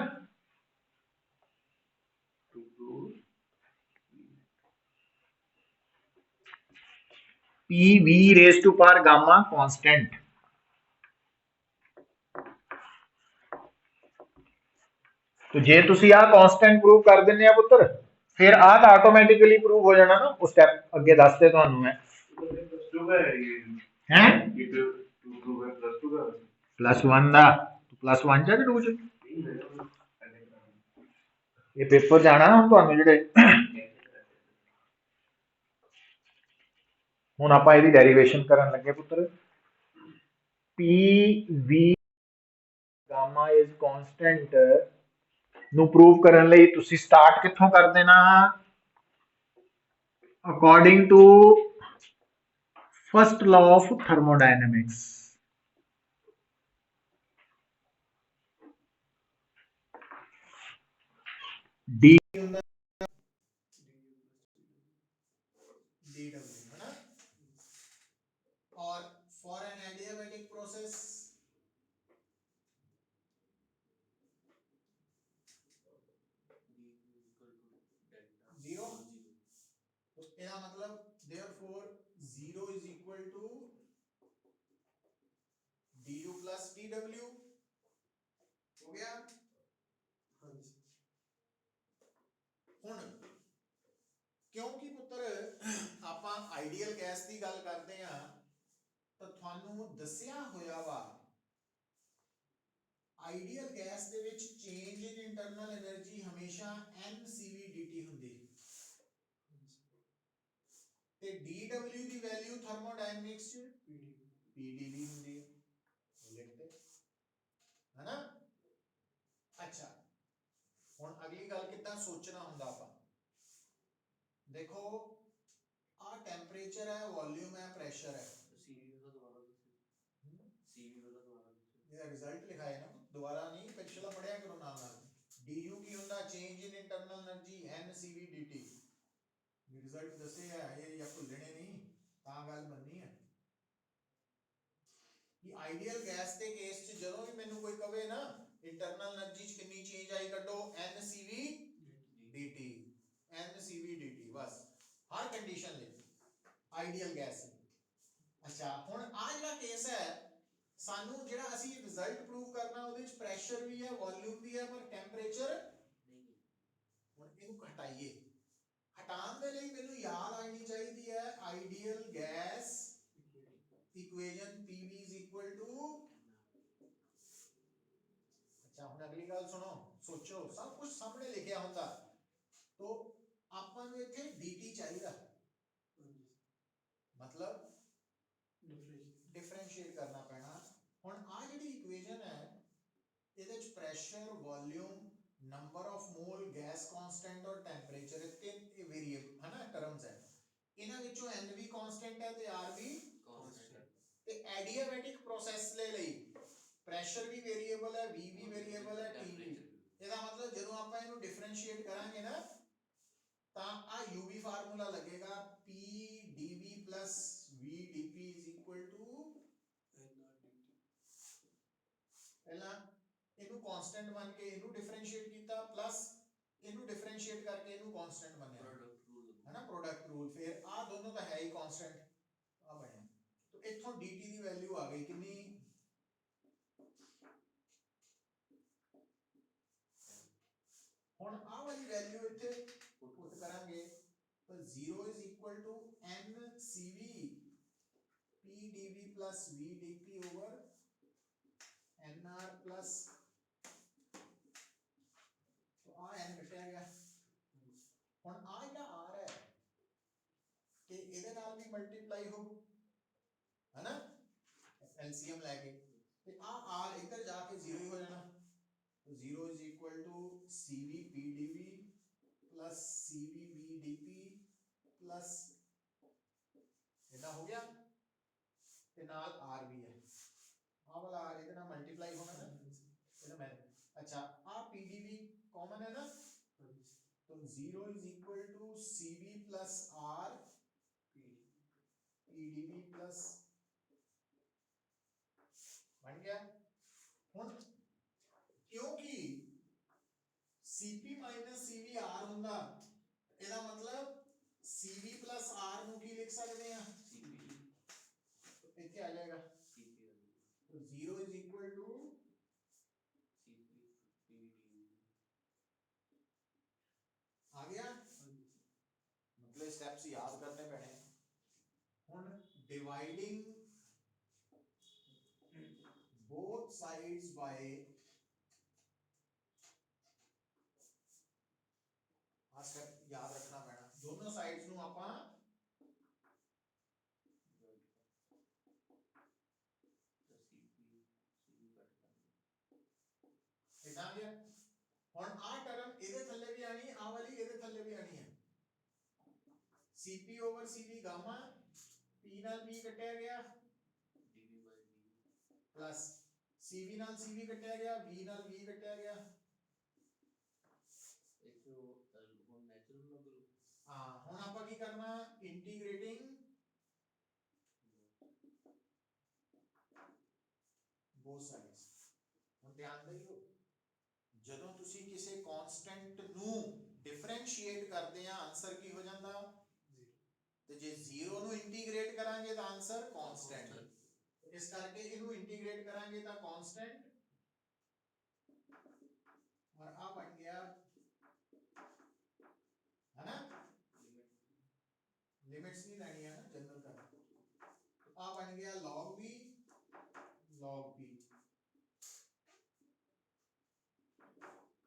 p v raise to power gamma constant. तो जे तुसी आ कांस्टेंट प्रूव कर दिंदे आ पुत्र, फिर आ तो ऑटोमेटिकली प्रूव हो जाना ना। उस स्टेप अगे दसते तुहानू है +1 दा +1 चा कि 2 च ये पेपर जाना हम तुहानू जेडे हुण आपां इहदी डेरिवेशन करन लगे पुत्र। p v gamma is constant ਨੂੰ ਪ੍ਰੂਵ ਕਰਨ ਲਈ ਤੁਸੀਂ ਸਟਾਰਟ ਕਿੱਥੋਂ ਕਰ ਦੇਣਾ, according to first law of thermodynamics. D dw है ना। और for an adiabatic process zero, ਇਹਦਾ मतलब therefore 0 is equal to du plus dw हो गया। ਹੁਣ क्योंकि पुत्र ਆਪਾਂ आइडियल गैस की गल करते हैं तो ਤੁਹਾਨੂੰ दसिया होया वा आइडियल गैस ਦੇ ਵਿੱਚ चेंज इन इंटरनल एनर्जी हमेशा NCV dt ਹੁੰਦੀ ਤੇ dw ਦੀ ਵੈਲਿਊ ਥਰਮੋਡਾਇਨਾमिक्स ਚ pdv ਹੁੰਦੀ ਹੈ, ਉਹ ਲਿਖਤੇ है ना। अच्छा ਹੁਣ अगली गल कितना सोचना ਹੁੰਦਾ ਆਪਾਂ देखो आ टेंपरेचर है, वॉल्यूम है, प्रेशर है। सीवी वाला दोबारा सीवी वाला दोबारा ये रिजल्ट लिखा है ना, दोबारा नहीं पिछला पढ़िया करो नाल नाल। du ਕੀ ਹੁੰਦਾ ਚੇਂਜ ਇਨ internal energy NCV dt result ਦੱਸੇ ਆ ਇਹ ਜਾਂ ਭੁੱਲਣੇ ਨਹੀਂ ਤਾਂ ਗੱਲ ਬੰਨੀ ਹੈ ਕਿ ਆਈਡੀਅਲ ਗੈਸ ਦੇ ਕੇਸ 'ਚ ਜਦੋਂ ਵੀ ਮੈਨੂੰ ਕੋਈ ਕਵੇ ਨਾ ਇੰਟਰਨਲ એનર્ਜੀ 'ਚ ਕਿੰਨੀ ਚੇਂਜ ਆਈ ਕੱਢੋ NCV dt NCV dt ਬਸ ਹਰ ਕੰਡੀਸ਼ਨ ਲਈ ਆਈਡੀਅਲ ਗੈਸ ਅੱਛਾ ਹੁਣ ਆ ਜਿਹੜਾ ਕੇਸ ਹੈ ਸਾਨੂੰ ਜਿਹੜਾ ਅਸੀਂ ਰਿਜ਼ਲਟ ਪ੍ਰੂਵ ਕਰਨਾ ਉਹਦੇ ਵਿੱਚ ਪ੍ਰੈਸ਼ਰ ਵੀ ਹੈ ਵੋਲਿਊਮ ਵੀ ਹੈ ਪਰ ਟੈਂਪਰੇਚਰ ਨਹੀਂ ਹੁਣ ਇਹਨੂੰ ਹਟਾਈਏ ਹਟਾਉਣ ਦੇ ਲਈ ਮੈਨੂੰ ਯਾਦ ਆਣੀ ਚਾਹੀਦੀ ਹੈ ideal gas equation PV is equal to अच्छा ਹੁਣ ਅਗਲੀ ਗੱਲ ਸੁਣੋ ਸੋਚੋ ਸਭ ਕੁਝ ਸਾਹਮਣੇ ਲਿਖਿਆ ਹੁੰਦਾ तो ਆਪਾਂ ਨੂੰ ਇੱਥੇ dt ਚਾਹੀਦਾ ਮਤਲਬ ਡਿਫਰੈਂਸ਼ੀਏਟ ਕਰਨਾ ਪੈਣਾ ਹੁਣ ਆ ਜਿਹੜੀ ਇਕੁਏਸ਼ਨ ਹੈ ਇਹਦੇ ਵਿੱਚ pressure volume number of mall gas constant ਔਰ ਟੈਂਪਰੇਚਰ ਇਹ ਤਿੰਨ ਵੇਰੀਏਬਲ ਹੈ ਨਾ ਟਰਮਸ ਹੈ ਇਹਨਾਂ ਵਿੱਚੋਂ n ਵੀ ਕਾਂਸਟੈਂਟ ਹੈ ਤੇ r ਵੀ ਕਾਂਸਟੈਂਟ ਤੇ ਐਡੀਆਬੈਟਿਕ ਪ੍ਰੋਸੈਸ ਲਈ ਪ੍ਰੈਸ਼ਰ ਵੀ ਵੇਰੀਏਬਲ ਹੈ v ਵੀ ਵੇਰੀਏਬਲ ਹੈ t ਵੀ ਇਹਦਾ ਮਤਲਬ ਜਦੋਂ ਆਪਾਂ ਇਹਨੂੰ ਡਿਫਰੈਂਸ਼ੀਏਟ ਕਰਾਂਗੇ ਨਾ ਤਾਂ ਆ uv ਫਾਰਮੂਲਾ ਲੱਗੇਗਾ p dv v dp nr dt ਪਹਿਲਾਂ ਇਹਨੂੰ ਕਾਂਸਟੈਂਟ ਮੰਨ ਕੇ ਇਹਨੂੰ ਡਿਫਰੈਂਸ਼ੀਏਟ ਕੀਤਾ ਪਲੱਸ ਇਹਨੂੰ ਡਿਫਰੈਂਸ਼ੀਏਟ ਕਰਕੇ ਇਹਨੂੰ ਕਾਂਸਟੈਂਟ ਮੰਨਿਆ ਪ੍ਰੋਡਕਟ ਰੂਲ ਹੈ ਨਾ ਪ੍ਰੋਡਕਟ ਰੂਲ ਫਿਰ ਆ ਦੋਨੋਂ ਤਾਂ ਹੈ ਹੀ ਕਾਂਸਟੈਂਟ ਆ ਬਣਿਆ तो इथों dt ਦੀ ਵੈਲਿਊ ਆ ਗਈ ਕਿੰਨੀ ਹੁਣ ਆ ਵਾਲੀ ਵੈਲਿਊ ਇੱਥੇ ਪੁੱਟ ਕਰਾਂਗੇ ਤਾਂ 0 is equal to NCV PdV plus VdP over NR plus तो आ n घਟਿਆ ਗਿਆ ਹੁਣ ਆ ਜਿਹੜਾ r ਹੈ ਕਿ ਇਹਦੇ ਨਾਲ ਵੀ ਮਲਟੀਪਲਾਈ ਹੋ है ना एलसीएम लेके तो आ r इधर जाके 0 ही हो जाना तो 0 is equal to cv pdv plus cv vdp plus इतना हो गया ते नाल r भी है आ वाला r इधर मल्टीप्लाई होना ना इधर मैं अच्छा आ pdv कॉमन है ना तो 0 is equal to cv plus r pdv plus बन गया ਹੁਣ ਕਿਉਂਕਿ Cp Cv R ਹੁੰਦਾ ਇਹਦਾ ਮਤਲਬ Cv R ਨੂੰ ਕੀ ਲਿਖ ਸਕਦੇ ਆ Cp ਇੱਥੇ ਆ ਜਾਏਗਾ Cp तो 0 is equal to Cp Pd आ गया मतलब स्टेप्स याद करने पैने ਹੁਣ डिवाइडिंग both sides by आ स्टेप याद रखना पैना दोनों साइड्स ਨੂੰ ਆਪਾਂ ਇਦਾਂ ਗਿਆ ਹੁਣ ਆ ਟਰਮ ਇਹਦੇ ਥੱਲੇ ਵੀ ਆਣੀ ਆ ਵਾਲੀ ਇਹਦੇ ਥੱਲੇ ਵੀ ਆਣੀ ਹੈ Cp over Cv Gama P ਨਾਲ P ਕੱਟਿਆ ਗਿਆ dV by v plus Cv ਨਾਲ Cv ਕੱਟਿਆ ਗਿਆ V ਨਾਲ V ਕੱਟਿਆ ਗਿਆ एक जो वो नेचुरल लॉग ਹਾਂ ਹੁਣ ਆਪਾਂ ਕੀ ਕਰਨਾ ਇੰਟੀਗ੍ਰੇਟਿੰਗ both sides ਹੁਣ ਧਿਆਨ ਦਿਓ ਜਦੋਂ ਤੁਸੀਂ ਕਿਸੇ ਕਾਂਸਟੈਂਟ ਨੂੰ ਡਿਫਰੈਂਸ਼ੀਏਟ ਕਰਦੇ ਆ ਆਨਸਰ ਕੀ ਹੋ ਜਾਂਦਾ 0 ਤੇ ਜੇ 0 ਨੂੰ ਇੰਟੀਗ੍ਰੇਟ ਕਰਾਂਗੇ ਤਾਂ ਆਨਸਰ ਕਾਂਸਟੈਂਟ ਇਸ ਕਰਕੇ ਇਹਨੂੰ ਇੰਟੀਗ੍ਰੇਟ ਕਰਾਂਗੇ ਤਾਂ ਕਾਂਸਟੈਂਟ और आ बन गया है ना लिमिट्स नहीं लेनी है ना जनरल का तो आ बन गया log b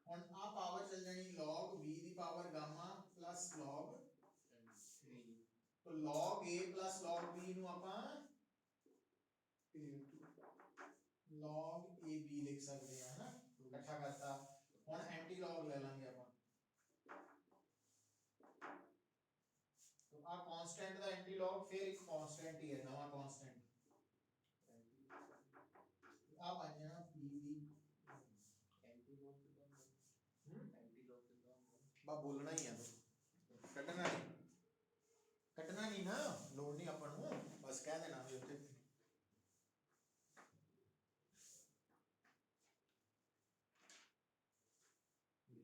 ਹੁਣ ਆ ਪਾਵਰ ਚੱਲ ਜਾਣੀ log b ਦੀ ਪਾਵਰ ਗਾਮਾ plus log तो log a plus log b ਨੂੰ ਆਪਾਂ log ab ਲਿਖ ਸਕਦੇ ਹਾਂ ਨਾ ਇਕੱਠਾ ਕਰਤਾ ਹੁਣ ਐਂਟੀ ਲੌਗ ਲੈ ਲਾਂਗੇ ਆਪਾਂ तो आ कांस्टेंट ਦਾ ਐਂਟੀ ਲੌਗ ਫਿਰ ਇੱਕ ਕਾਂਸਟੈਂਟ ਹੀ ਹੈ ਨਵਾਂ ਕਾਂਸਟੈਂਟ ਆ ਬਣ ਜਾਣਾ pb ਐਂਟੀ ਲੌਗ ਬਾ ਬੋਲਣਾ ਹੀ ਆ ਤੂੰ, ਕੱਟਣਾ ਨਹੀਂ ਨਾ, ਲੋੜ ਨਹੀਂ ਆਪਾਂ ਨੂੰ, ਬਸ ਕਹਿ ਦੇਣਾ ਵੀ ਉੱਥੇ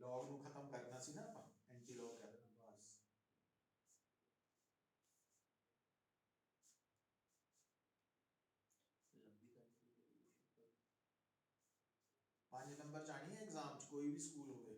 ਲੌਗ ਨੂੰ ਖਤਮ ਕਰਨਾ ਸੀ ਨਾ ਆਪਾਂ, ਐਂਟੀ ਲੌਗ ਕਰ ਦੇਣਾ ਬਸ। लंबी करनी है 5 ਨੰਬਰ ਚ ਆਣੀ ਹੈ ਐਗਜ਼ਾਮ ਚ, ਕੋਈ ਵੀ ਸਕੂਲ ਹੋਵੇ।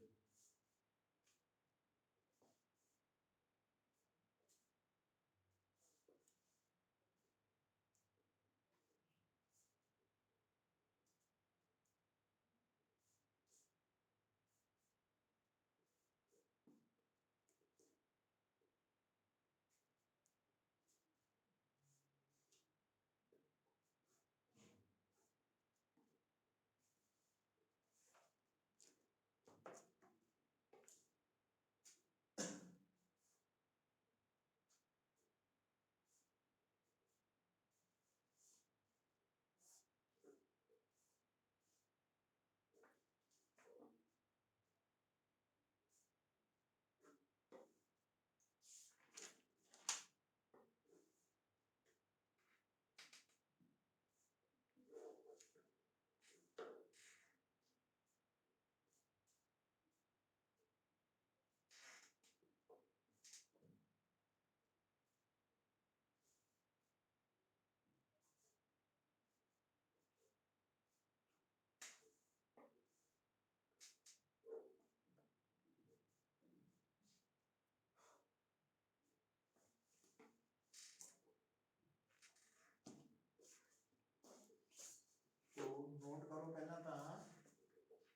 ਨੋਟ ਕਰੋ ਪਹਿਲਾਂ ਤਾਂ,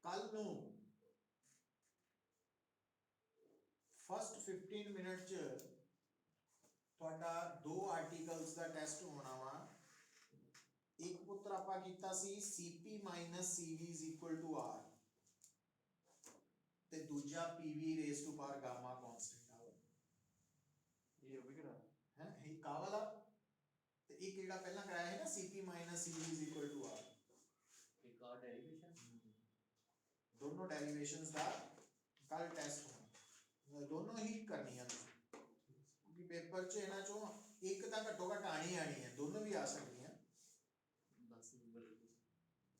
ਕੱਲ ਨੂੰ ਫਸਟ 15 ਮਿੰਟ ਚ ਤੁਹਾਡਾ 2 ਆਰਟੀਕਲਸ ਦਾ ਟੈਸਟ ਹੋਣਾ ਵਾ। ਇੱਕ ਪੁੱਤਰ ਆਪਾਂ ਕੀਤਾ ਸੀ CP - CV = R, ਤੇ ਦੂਜਾ PV raise to power gamma constant ਆ ये भी करा ਹੈ, ਇਹ ਕਾ ਵਾਲਾ। ਤੇ ਇੱਕ ਜਿਹੜਾ ਪਹਿਲਾਂ ਕਰਾਇਆ ਹੈ ਨਾ CP - CV = R, एक और डेरिवेशन, ਦੋਨੋਂ ਡੈਰੀਵੇਸ਼ਨਸ ਦਾ ਕੱਲ ਟੈਸਟ ਹੋਣਾ, ਦੋਨੋਂ ਹੀ ਕਰਨੀਆਂ ਤੁਸੀਂ, ਕਿਉਂਕਿ ਪੇਪਰ 'ਚ ਇਹਨਾਂ ਚੋਂ ਇੱਕ ਤਾਂ ਘੱਟੋ ਘੱਟ ਆਣੀ ਹੈ, ਦੋਨੋਂ ਵੀ ਆ ਸਕਦੀਆਂ। 10 नंबर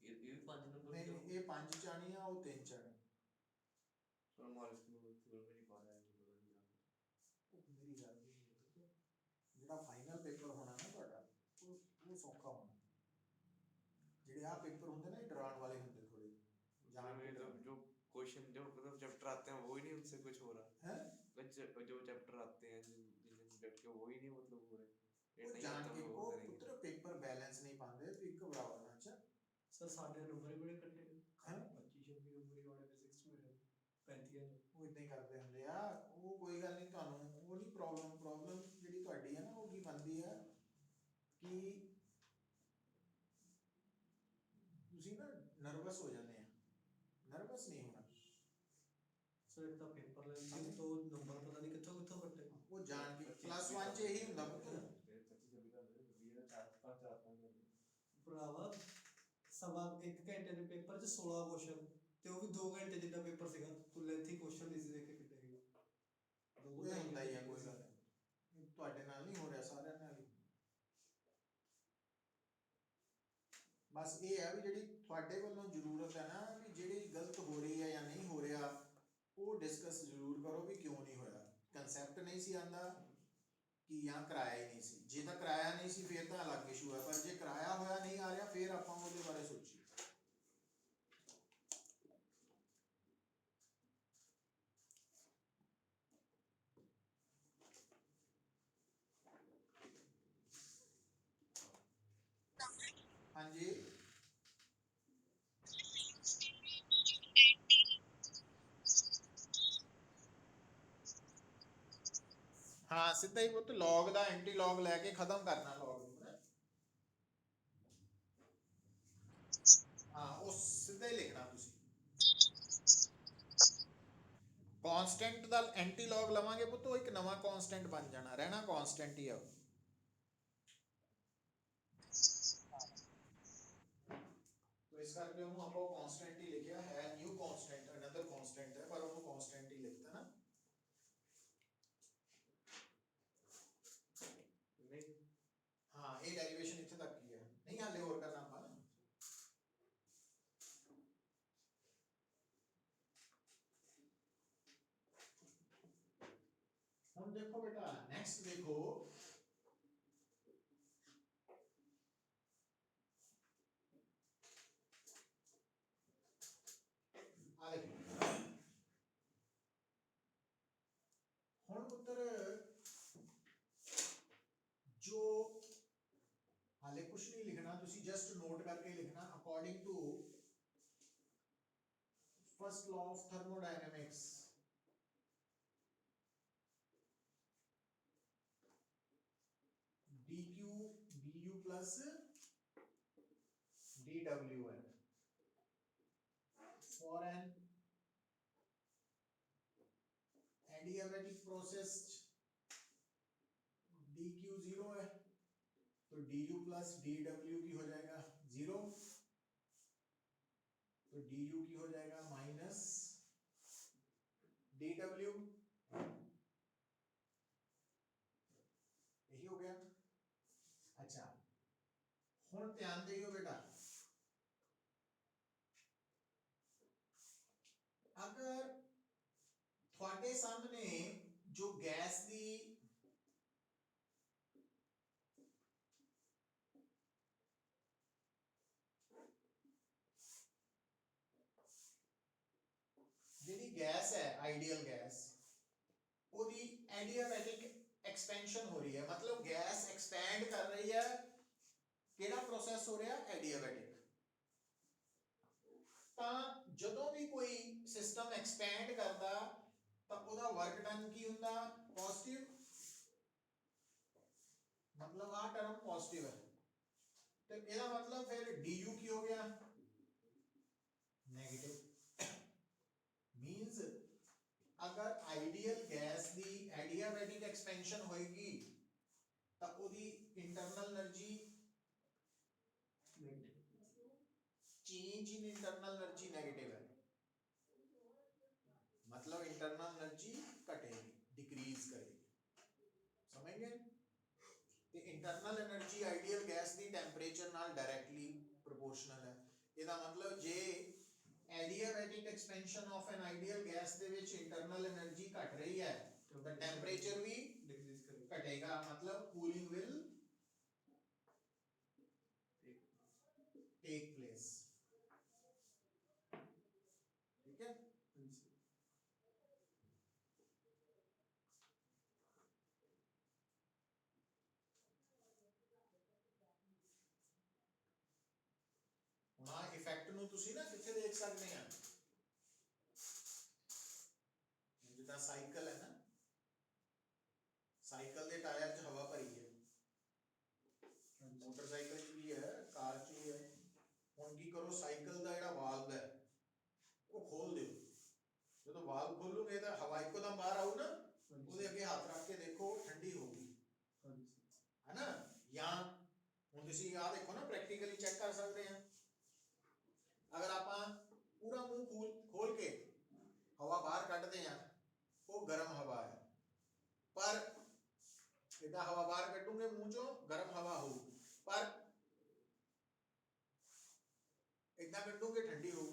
ये 5 नंबर ਨਹੀਂ ਨਹੀਂ, ਇਹ 5 ਚ ਆਣੀ ਆ, ਉਹ 3 ਚ ਆਣੀ। और हमारे स्कूल में नहीं पढ़ा है तो नहीं जानते। ਉਹ ਮੇਰੀ ਗੱਲ ਨਹੀਂ ਹੈ, ਜਿਹੜਾ ਫਾਈਨਲ ਪੇਪਰ ਹੋਣਾ ਨਾ ਤੁਹਾਡਾ, ਉਹ ਸੌਖਾ ਹੋਣਾ। ਜਿਹੜੇ ਆ ਪੇਪਰ ਹੁੰਦੇ ਨਾ, ਇਹ ਡਰਾਉਣ ਵਾਲੇ ਹੁੰਦੇ थोड़े, जो क्वेश्चन जो मतलब चैप्टर आते हैं वो ही नहीं उनसे कुछ हो रहा है, जो चैप्टर आते हैं जिन सब्जेक्ट के वो ही नहीं मतलब हो रहे ਉਹ ਜਾਣ ਕੇ ਉਹ ਪੁੱਤਰ ਪੇਪਰ ਬੈਲੈਂਸ ਨਹੀਂ ਪਾਉਂਦੇ, ਤੂੰ ਇੱਕ ਬਰਾਬਰ ਨਾ। ਅੱਛਾ सर साढ़े नंबर ही बड़े कट्टे हैं? 25-26 नंबर ही वाले फिजिक्स में 35 ਉਹ ਇਦਾਂ ਹੀ ਕਰਦੇ ਹੁੰਦੇ ਆ, ਉਹ ਕੋਈ ਗੱਲ ਨਹੀਂ, ਤੁਹਾਨੂੰ ਉਹ ਨਹੀਂ ਪ੍ਰੋਬਲਮ ਜਿਹੜੀ ਤੁਹਾਡੀ ਹੈ ਨਾ, ਉਹ ਕੀ ਬਣਦੀ ਆ ਕਿ ਤੁਸੀਂ ਨਾ ਨਰਵਸ ਹੋ ਜਾਂਦੇ ਆ। ਨਰਵਸ ਨਹੀਂ ਹੋਣਾ, सर इतना पेपर ले तो नंबर पता नहीं कितों कितों कट्टे। ਉਹ ਜਾਣ ਕੇ +1 ਚ ਇਹੀ ਹੁੰਦਾ ਪੁੱਤਰ। ਭਰਾਵਾ ਸਵਾ 1 ਘੰਟੇ ਦੇ ਪੇਪਰ 'ਚ 16 ਕੁਐਸਚਨ, ਤੇ ਉਹ ਵੀ 2 ਘੰਟੇ ਜਿੱਦਾਂ ਪੇਪਰ ਸੀਗਾ, ਕੋਈ ਲੈਂਥੀ ਕੁਐਸਚਨ ਨਹੀਂ ਸੀ, ਦੇਖ ਕੇ ਕਿੱਡੇ ਸੀਗਾ। ਉਹ ਹੁੰਦਾ ਹੀ ਆ, ਕੋਈ ਗੱਲ ਨਹੀਂ, ਤੁਹਾਡੇ ਨਾਲ ਨਹੀਂ ਹੋ ਰਿਹਾ, ਸਾਰਿਆਂ ਨਾਲ ਹੀ। ਬਸ ਇਹ ਹੈ ਵੀ ਜਿਹੜੀ ਤੁਹਾਡੇ ਵੱਲੋਂ ਜ਼ਰੂਰਤ ਹੈ ਨਾ, ਵੀ ਜਿਹੜੀ ਗਲਤ ਹੋ ਰਹੀ ਹੈ ਜਾਂ ਨਹੀਂ ਹੋ ਰਿਹਾ, ਉਹ ਡਿਸਕਸ ਜ਼ਰੂਰ ਕਰੋ ਵੀ ਕਿਉਂ ਨਹੀਂ ਹੋਇਆ। ਕਨਸੈਪਟ ਨਹੀਂ ਸੀ ਆਂਦਾ ਕਿ ਜਾਂ ਕਰਾਇਆ ਹੀ ਨਹੀਂ ਸੀ, ਜੇ ਤਾਂ ਕਰਾਇਆ ਨਹੀਂ ਸੀ ਫਿਰ ਤਾਂ ਅਲੱਗ ਇਸ਼ੂ ਹੈ, ਪਰ ਜੇ ਕਰਾਇਆ ਹੋਇਆ ਨਹੀਂ ਆ ਰਿਹਾ ਫਿਰ ਆਪਾਂ ਉਹਦੇ ਬਾਰੇ ਸੋਚੀਏ। ਹਾਂਜੀ ਹਾਂ, ਸਿੱਧਾ ਹੀ ਪੁੱਤ ਲੌਗ ਦਾ ਐਂਟੀ ਲੌਗ ਲੈ ਕੇ ਖਤਮ ਕਰਨਾ ਲੌਗ ਨੂੰ। ਹਾਂ, ਉਹ ਸਿੱਧਾ ਹੀ ਲਿਖਣਾ ਤੁਸੀਂ। ਕਾਂਸਟੈਂਟ ਦਾ ਐਂਟੀ ਲੌਗ ਲਵਾਂਗੇ ਪੁੱਤ, ਉਹ ਇੱਕ ਨਵਾਂ ਕਾਂਸਟੈਂਟ ਬਣ ਜਾਣਾ, ਰਹਿਣਾ ਕਾਂਸਟੈਂਟ ਹੀ ਆ ਉਹ। ਇਸ ਕਰਕੇ ਉਹਨੂੰ ਆਪਾਂ ਕਾਂਸਟੈਂਟ ਹੀ ਲਿਖਿਆ ਹੈ, ਨਿਊ ਕਾਂਸਟੈਂਟ, ਅਨਦਰ ਕਾਂਸਟੈਂਟ ਹੈ, ਪਰ ਉਹਨੂੰ ਕਾਂਸਟੈਂਟ ਹੀ ਲਿਖਤਾ ਨਾ। ਇਹ ਡੈਰੀਵੇਸ਼ਨ ਇੱਥੇ ਤੱਕ ਹੀ ਹੈ, ਨਹੀਂ ਹਾਲੇ ਹੋਰ ਕਰਨਾ ਆਪਾਂ ਨਾ। ਹੁਣ ਦੇਖੋ बेटा नेक्स्ट देखो, आ देखो हुण पुत्र जो हाले कुछ नहीं लिखना, तुसी जस्ट नोट करके लिखना according to first law of thermodynamics, dq du plus dwn for an adiabatic process dq 0 है तो du plus dw की हो जाएगा 0, तो du की हो जाएगा माइनस dw, यही हो गया। अच्छा हुण ध्यान दियो बेटा, अगर थोड़े सामने जो गैस दी ਜਿਹੜੀ गैस है आइडियल गैस, ਉਹਦੀ एडियाबैटिक एक्सपेंशन हो रही है, मतलब गैस एक्सपैंड कर रही है, ਕਿਹੜਾ प्रोसेस हो रहा है एडियाबैटिक। ਤਾਂ ਜਦੋਂ ਵੀ ਕੋਈ ਸਿਸਟਮ ਐਕਸਪੈਂਡ ਕਰਦਾ ਤਾਂ ਉਹਦਾ ਵਰਕ ਡਨ ਕੀ ਹੁੰਦਾ, ਪੋਜ਼ਿਟਿਵ, मतलब ਆ ਟਰਮ ਪੋਜ਼ਿਟਿਵ ਹੈ, ਤੇ ਇਹਦਾ मतलब ਫਿਰ du ਕੀ ਹੋ ਗਿਆ, नेगेटिव। मींस अगर आइडियल गैस दी एडियाबैटिक एक्सपेंशन होएगी तो ओदी internal energy change in internal energy negative है, मतलब इंटरनल एनर्जी घटेगी, डिक्रीज करेगी, समझ गए। ते इंटरनल एनर्जी आइडियल गैस दी टेंपरेचर नाल डायरेक्टली प्रोपोर्शनल है। ਇਹਦਾ मतलब जे adiabatic expansion of an ideal gas दे विच इंटरनल एनर्जी घट रही है तो टेंपरेचर भी डिक्रीज करेगा, घटेगा, मतलब कूलिंग विल टेक प्लेस, ठीक है। हुण आ इफेक्ट नूं तुसीं ना कित्थे देख सकदे आ, जिद्दां साइकिल है ना, साइकिल दे टायर च हवा भरी है, मोटरसाइकिल च भी है, कार च भी है। हुण की करो, साइकिल दा जिहड़ा वाल्व है वो खोल दिओ, जदों वाल्व खोलोगे तो हवा एकदम बाहर आऊ ना, ਉਹਦੇ ਅੱਗੇ ਹੱਥ ਰੱਖ ਕੇ ਦੇਖੋ ਠੰਡੀ ਹੋਊਗੀ, है ना। या ਹੁਣ ਤੁਸੀਂ ਆ ਦੇਖੋ ਨਾ, ਪ੍ਰੈਕਟੀਕਲੀ ਚੈੱਕ ਕਰ ਸਕਦੇ ਆ, अगर आप पूरा मुंह खोल के हवा बाहर कटते हैं वो गर्म हवा है, पर इदा हवा बाहर कटूंगे मुंह चो गर्म हवा हो, पर इदा कटूंगे ठंडी हो,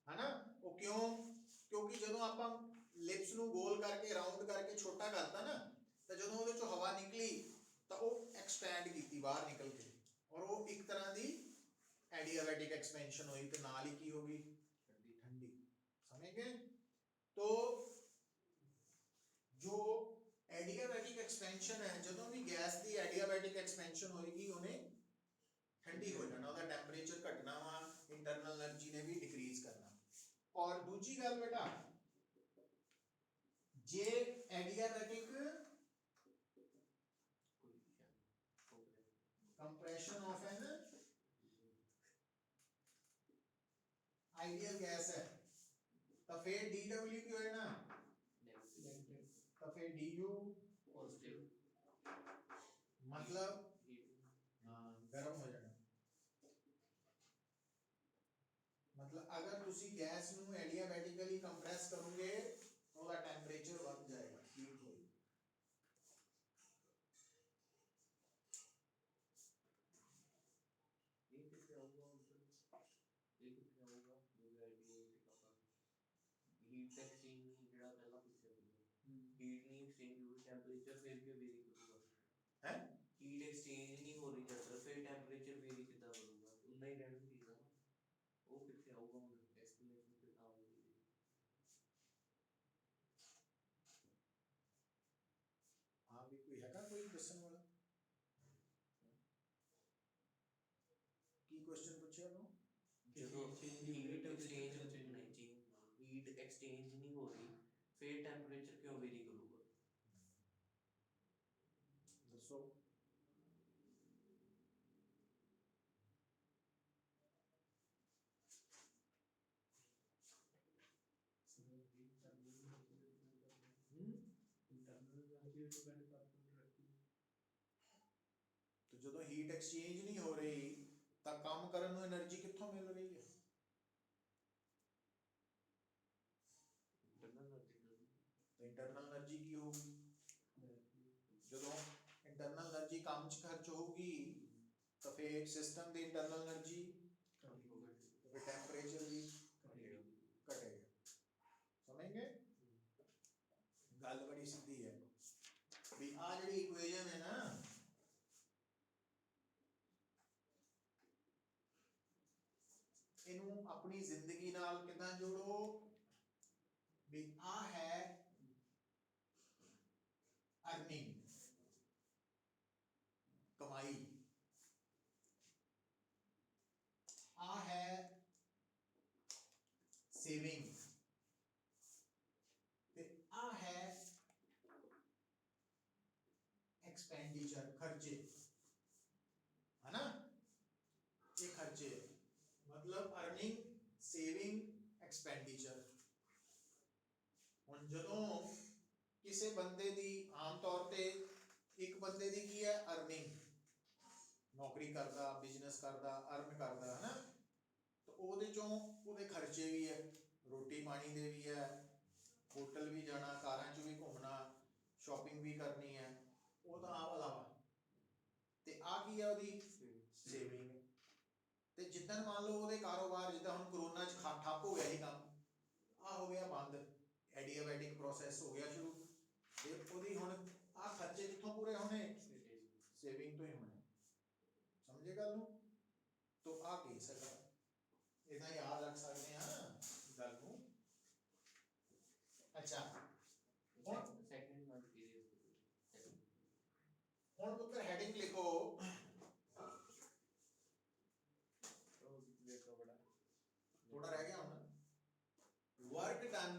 है ना। वो क्यों, क्योंकि जो आप लिप्स नू गोल करके राउंड करके छोटा करता ना, तो जो ਉਹਦੇ ਚੋਂ हवा निकली तो वो एक्सपैंड की बाहर निकल के, और वो एक तरह की एडियाबैटिक एक्सपेंशन हुई, तो नाल ही की होगी, ठंडी, समझ गए। तो जो एडियाबैटिक एक्सपेंशन है, जो भी गैस की एडियाबैटिक एक्सपेंशन होएगी उन्हें ठंडी हो जाना, उसका टेंपरेचर घटना वा, इंटरनल एनर्जी ने भी डिक्रीज करना। और दूसरी गल बेटा, जे adiabatic compression of an ideal gas है तो फिर dw की होए ना, तो फिर du पॉजिटिव, मतलब गर्म हो जाना, मतलब अगर तुसी गैस नू एडियाबैटिकली कंप्रेस करोगे तो उसका टेंपरेचर बढ़ जाएगा, हीट होगी। ਇਹ ਕਿੱਥੇ ਆਊਗਾ ਜੋ ਆਈਡੀਆ ਸੀ ਆਪਾਂ ਹੀਟ ਐਕਸਚੇਂਜ ਜਿਹੜਾ ਪਹਿਲਾਂ ਪੁੱਛਿਆ ਸੀ ਹੀਟ ਨਹੀਂ ਐਕਸਚੇਂਜ ਹੋ ਟੈਂਪਰੇਚਰ ਫਿਰ ਕਿਉਂ ਵੇਰੀ ਕਰੂਗਾ ਹੈ ਹੀਟ ਐਕਸਚੇਂਜ ਨਹੀਂ ਹੋ ਰਹੀ ਜਦ ਫਿਰ ਟੈਂਪਰੇਚਰ ਵੇਰੀ ਕਿੱਦਾਂ ਕਰੂਗਾ ਉਨਾ ਹੀ ਰਹਿਣਾ ਚਾਹੀਦਾ ਨਾ ਉਹ ਕਿੱਥੇ ਆਊਗਾ ਹੁਣ ਐਕਸਪਲੇਨੇਸ਼ਨ ਕਿੱਦਾਂ ਆਊਗੀ ਹਾਂ ਵੀ ਕੋਈ ਹੈਗਾ ਕੋਈ ਦੱਸਣ ਵਾਲਾ ਕੀ ਕੁਐਸਚਨ ਪੁੱਛਿਆ ਤੂੰ ਜਦੋਂ ਹੀਟ ਐਕਸਚੇਂਜ ਨਹੀਂ ਹੋ ਰਹੀ ਫਿਰ ਟੈਂਪਰੇਚਰ ਕਿਉਂ ਵੇਰੀ ਕਰੂਗਾ ਦੱਸੋ तो ਜਦੋਂ ਹੀਟ ਐਕਸਚੇਂਜ ਨਹੀਂ ਹੋ ਰਹੀ ਤਾਂ ਕੰਮ ਕਰਨ ਨੂੰ એનર્ਜੀ ਕਿੱਥੋਂ ਮਿਲ ਰਹੀ ਹੈ ਤਾਂ ਇੰਟਰਨਲ એનર્ਜੀ ਕੀ ਹੋਊਗੀ ਜਦੋਂ ਇੰਟਰਨਲ એનર્ਜੀ ਕੰਮ 'ਚ ਖਰਚ ਹੋਊਗੀ ਤਾਂ ਫਿਰ ਸਿਸਟਮ ਦੀ ਇੰਟਰਨਲ એનર્ਜੀ ਫਿਰ ਟੈਂਪਰੇਚਰ ਵੀ ਘਟੇਗਾ ਸਮਝ ਗਏ ਗੱਲ ਬੜੀ ਸਿੱਧੀ ਹੈ ਵੀ ਆ ਜਿਹੜੀ ਇਕੁਏਸ਼ਨ ਹੈ ਨਾ ਇਹਨੂੰ ਆਪਣੀ ਜ਼ਿੰਦਗੀ ਨਾਲ ਕਿਦਾਂ ਜੋੜੋ ਵੀ ਆ ਹੈ अर्निंग कमाई आ है सेविंग ते आ है एक्सपेंडिचर खर्चे है ना ये खर्चे मतलब अर्निंग सेविंग एक्सपेंडिचर हुण जदों किसी बंदे दी आम तौर पे एक बंदे दी की है अर्निंग नौकरी करता बिजनेस करता अर्न करता है ना तो ਉਹਦੇ ਚੋਂ ਉਹਦੇ ਖਰਚੇ ਵੀ ਹੈ ਰੋਟੀ ਪਾਣੀ ਦੇ ਵੀ ਹੈ ਹੋਟਲ ਵੀ ਜਾਣਾ ਕਾਰਾਂ 'ਚ ਵੀ ਘੁੰਮਣਾ ਸ਼ਾਪਿੰਗ ਵੀ ਕਰਨੀ ਹੈ ਉਹ ਤਾਂ ਆ ਵਾਲਾ ਵਾ ਤੇ ਆ ਕੀ ਹੈ ਉਹਦੀ ਸੇਵਿੰਗ ਤੇ ਜਿੱਦਣ ਮੰਨ ਲਓ ਉਹਦੇ ਕਾਰੋਬਾਰ ਜਿੱਦਾਂ ਹੁਣ ਕਰੋਨਾ 'ਚ ਠੱਪ ਹੋ ਗਿਆ ਸੀ ਕੰਮ ਆ ਹੋ ਗਿਆ ਬੰਦ ਐਡੀਆਬੈਟਿਕ ਪ੍ਰੋਸੈਸ ਹੋ ਗਿਆ ਸ਼ੁਰੂ ਤੇ ਉਹਦੀ ਹੁਣ ਆ ਖਰਚੇ ਕਿੱਥੋਂ ਪੂਰੇ ਹੋਣੇ ਸੇਵਿੰਗ ਤੋਂ ਹੀ ਹੋਣੇ ਸਮਝੇ ਗੱਲ ਨੂੰ तो आ केस है ਇਹਦਾ ਯਾਦ ਰੱਖ ਸਕਦੇ ਹਾਂ ਗੱਲ ਨੂੰ ਅੱਛਾ ਹੁਣ ਸੈਕਿੰਡ ਮੰਥ ਪੀਰੀਅਡ ਹੁਣ ਪੁੱਤਰ ਹੈਡਿੰਗ ਲਿਖੋ थोड़ा रह गया हूं वर्क डन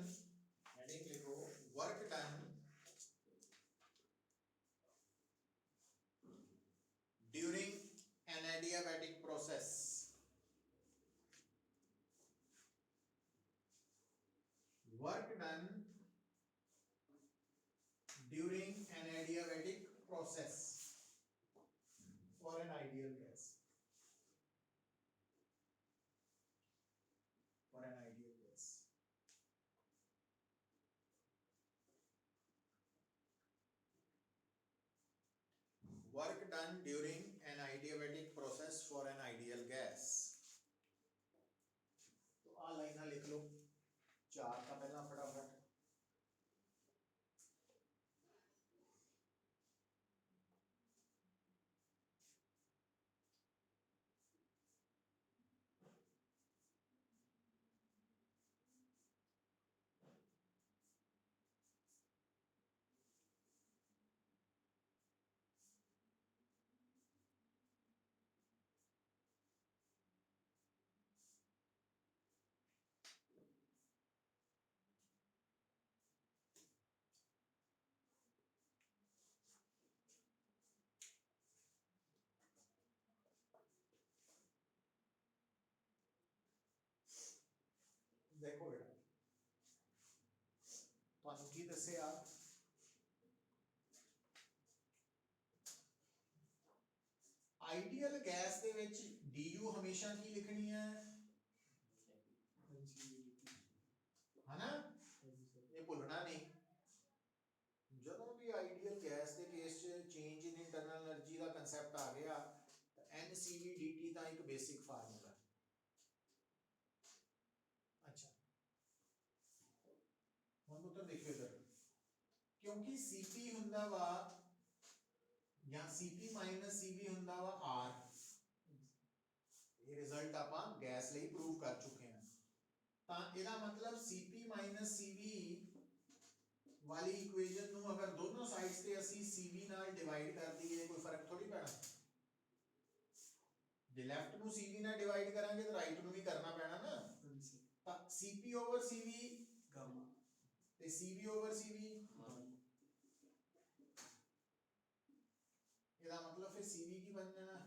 हेडिंग लिखो work done during an adiabatic process work done during an adiabatic process for an ideal gas for an ideal gas work done during an adiabatic process for an ideal gas तो आ लाइना लिख लो चार का पहला फटाफट देखो बेटा ਤੁਹਾਨੂੰ ਕੀ ਦੱਸਿਆ ਆਈਡੀਅਲ ਗੈਸ ਦੇ ਵਿੱਚ du ਹਮੇਸ਼ਾ ਕੀ ਲਿਖਣੀ ਹੈ ਹਨਾ ਇਹ ਭੁੱਲਣਾ ਨਹੀਂ ਜਦੋਂ ਵੀ ਆਈਡੀਅਲ ਗੈਸ ਦੇ ਕੇਸ 'ਚ ਚੇਂਜ ਇਨ ਇੰਟਰਨਲ એનર્ਜੀ ਦਾ ਕਨਸੈਪਟ ਆ ਗਿਆ ਤਾਂ NCV dt ਤਾਂ ਇੱਕ ਬੇਸਿਕ ਫਾਰਮੂਲਾ क्योंकि Cp ਹੁੰਦਾ ਵਾ ਜਾਂ Cp ਮਾਈਨਸ Cv ਹੁੰਦਾ ਵਾ R, ਇਹ ਰਿਜ਼ਲਟ ਆਪਾਂ ਗੈਸ ਲਈ ਪ੍ਰੂਵ ਕਰ ਚੁੱਕੇ ਹਾਂ। ਤਾਂ ਇਹਦਾ ਮਤਲਬ Cp ਮਾਈਨਸ Cv ਵਾਲੀ ਇਕੁਏਸ਼ਨ ਨੂੰ ਅਗਰ ਦੋਨੋਂ ਸਾਈਡਸ ਤੇ ਅਸੀਂ Cv ਨਾਲ ਡਿਵਾਈਡ ਕਰ ਦਈਏ ਕੋਈ ਫਰਕ ਥੋੜੀ ਪੈਣਾ। ਜੇ ਲੈਫਟ ਨੂੰ Cv ਨਾਲ ਡਿਵਾਈਡ ਕਰਾਂਗੇ ਤਾਂ ਰਾਈਟ ਨੂੰ ਵੀ ਕਰਨਾ ਪੈਣਾ ਨਾ। ਤਾਂ Cp ਓਵਰ Cv गामा ਤੇ Cv ਓਵਰ Cv, ਇਹਦਾ ਮਤਲਬ ਫਿਰ Cv ਕੀ ਬਣ ਜਾਣਾ,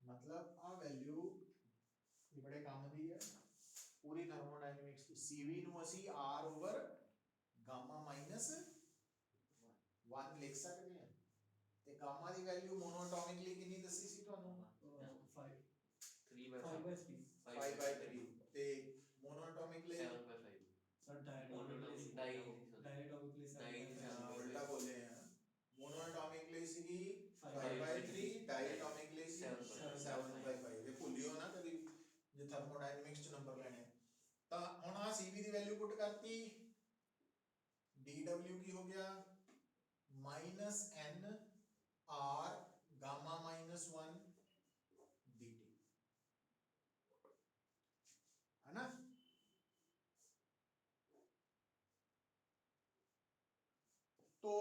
मतलब आ वैल्यू ये बड़े काम दी है पूरी थर्मोडायनेमिक्स की। Cv ਨੂੰ ਅਸੀਂ R ਓਵਰ ਗਾਮਾ ਮਾਈਨਸ 1 ਲਿਖ ਸਕਦੇ ਹਾਂ ਤੇ ਗਾਮਾ ਦੀ ਵੈਲਿਊ ਮੋਨੋਟੋਮਿਕਲੀ ਕਿੰਨੀ ਦੱਸੀ ਸੀ ਤੁਹਾਨੂੰ, 5/3 ਤੇ ਮੋਨੋਟੋਮਿਕਲੀ उल्टा बोले हैं, मोनोटॉमिकली ਸੀਗੀ 5/3, डायटोमिकली ਸੀ 7/5। ਇਹ ਭੁੱਲਿਓ ਨਾ ਕਦੀ ਜੇ ਥਰਮੋਡਾਇਨਾਮਿਕਸ ਚ ਨੰਬਰ ਲੈਣੇ। ਤਾਂ ਹੁਣ ਆ Cv ਦੀ ਵੈਲਿਊ ਪੁੱਟ ਕਰਤੀ, dW ਕੀ ਹੋ ਗਿਆ -n R गामा -1 dt, है ना। तो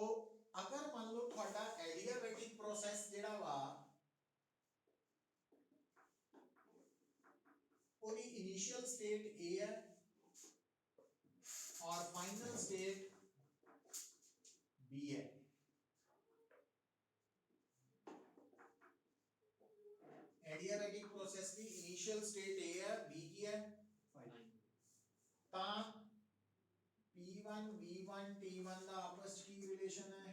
अगर मान लो थोड़ा एडियाबैटिक प्रोसेस जेड़ा वा ओदी इनिशियल स्टेट A है और फाइनल स्टेट B है। एडियाबैटिक प्रोसेस की इनिशियल स्टेट A है, B की है ता P1 V1 T1 ਦਾ ਆਪਸ ਕੀ ਰਿਲੇਸ਼ਨ ਹੈ,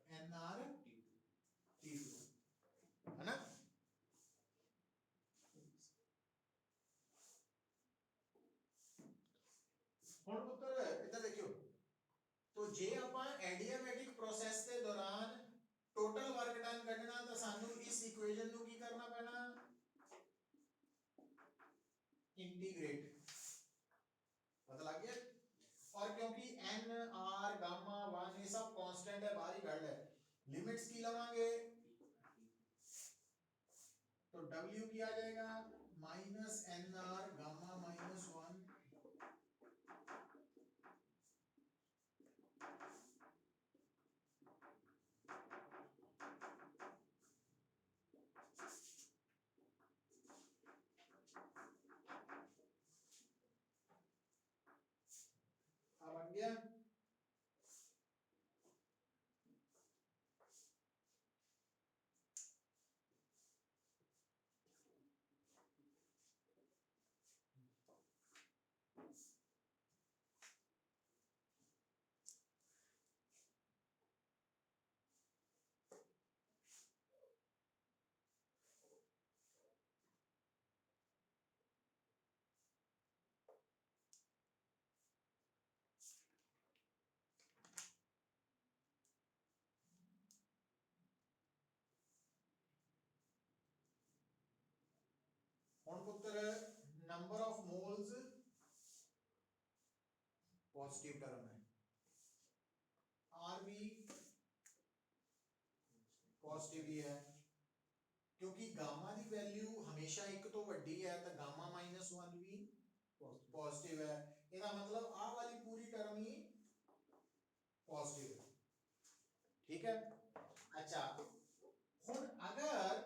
NR T2, है ना। ਹੁਣ ਪੁੱਤਰ ਇੱਧਰ ਦੇਖਿਓ, तो ਜੇ ਆਪਾਂ ਐਡੀਆਬੈਟਿਕ ਪ੍ਰੋਸੈਸ ਦੇ ਦੌਰਾਨ ਟੋਟਲ ਵਰਕ ਡਨ ਕੱਢਣਾ ਤਾਂ ਸਾਨੂੰ ਇਸ ਇਕੁਏਸ਼ਨ ਨੂੰ ਕੀ ਕਰਨਾ ਪੈਣਾ, इंटीग्रेट, पता लग गया। और क्योंकि n r गामा 1 ये सब कांस्टेंट है, बाहर ही गढ़ है, लिमिट्स की लगाएंगे तो w की आ जाएगा -nr गामा -1 बन गया। ਹੁਣ ਪੁੱਤਰ number of moles positive term है, आर भी पॉजिटिव ही है क्योंकि गामा की वैल्यू हमेशा एक तो वड्डी है तो गामा -1 भी पॉजिटिव है, इसका मतलब आ वाली पूरी टर्म ही पॉजिटिव है, ठीक है। अच्छा हुन अगर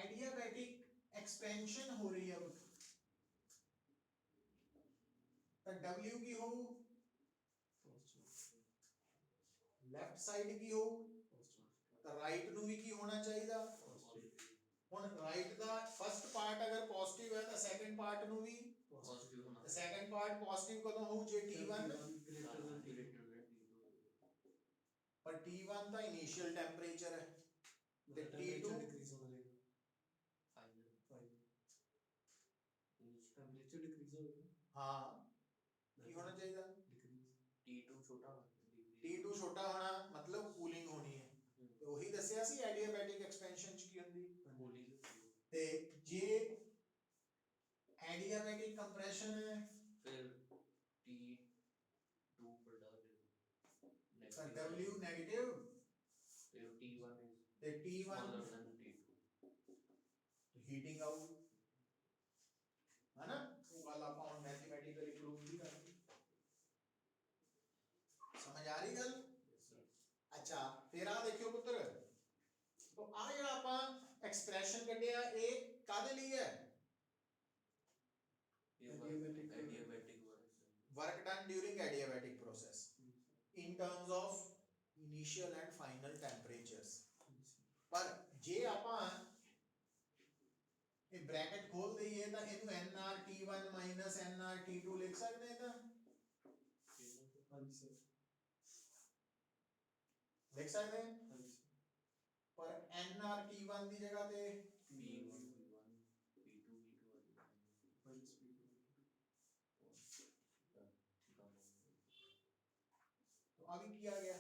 एडियाबैटिक एक्सपेंशन हो रही है तो W की हो लेफ्ट साइड की हो तो राइट नु भी की होना चाहिए। हुन राइट दा फर्स्ट पार्ट अगर पॉजिटिव है तो सेकंड पार्ट नु भी पॉजिटिव होना, तो सेकंड पार्ट पॉजिटिव कदों हो जे T1 पर T1 दा इनिशियल टेंपरेचर है ते T2 डिक्रीज होने लगेगा, टेंपरेचर डिक्रीज हो गया। हाँ की होना चाहिए T2 छोटा T2 छोटा होना मतलब कूलिंग होनी है, तो वही दसिया सी एडियाबैटिक एक्सपेंशन च की हुंदी कूलिंग ते ਤੇ ਜੇ ਐਡੀਆਬੈਟਿਕ ਕੰਪਰੈਸ਼ਨ ਹੈ फिर T2 पर डाल दे ਤਾਂ W ਨੈਗੇਟਿਵ फिर T1 is ਤੇ T1 smaller than T2 heating out ਹੈ ਨਾ ਉਹ ਗੱਲ ਆਪਾਂ ਹੁਣ ਮੈਥਮੈਟਿਕਲੀ ਪ੍ਰੂਫ ਵੀ ਕਰਾਂਗੇ ਸਮਝ ਆ ਰਹੀ ਗੱਲ ਅੱਛਾ ਫਿਰ ਆ ਦੇਖਿਓ ਪੁੱਤਰ तो आ ਜਿਹੜਾ ਆਪਾਂ ਐਕਸਪ੍ਰੈਸ਼ਨ ਕੱਢਿਆ ਇਹ ਕਾਦੇ ਲਈ ਹੈ ये adiabatic work done during adiabatic process in terms of initial and final temperatures ਪਰ ਜੇ ਆਪਾਂ ਇਹ ਬ੍ਰੈਕਟ ਖੋਲ ਦਈਏ ਤਾਂ ਇਹਨੂੰ nRT1 nRT2 ਲਿਖ ਸਕਦੇ ਹਾਂ ਤਾਂ ਹਾਂਜੀ ਸਰ ਲਿਖ ਸਕਦੇ ਹਾਂ ਹਾਂਜੀ ਪਰ nRT1 ਦੀ ਜਗ੍ਹਾ ਤੇ P1 P1 P2 P2 ਹਾਂਜੀ ਸਪੀਡ तो आगे किया गया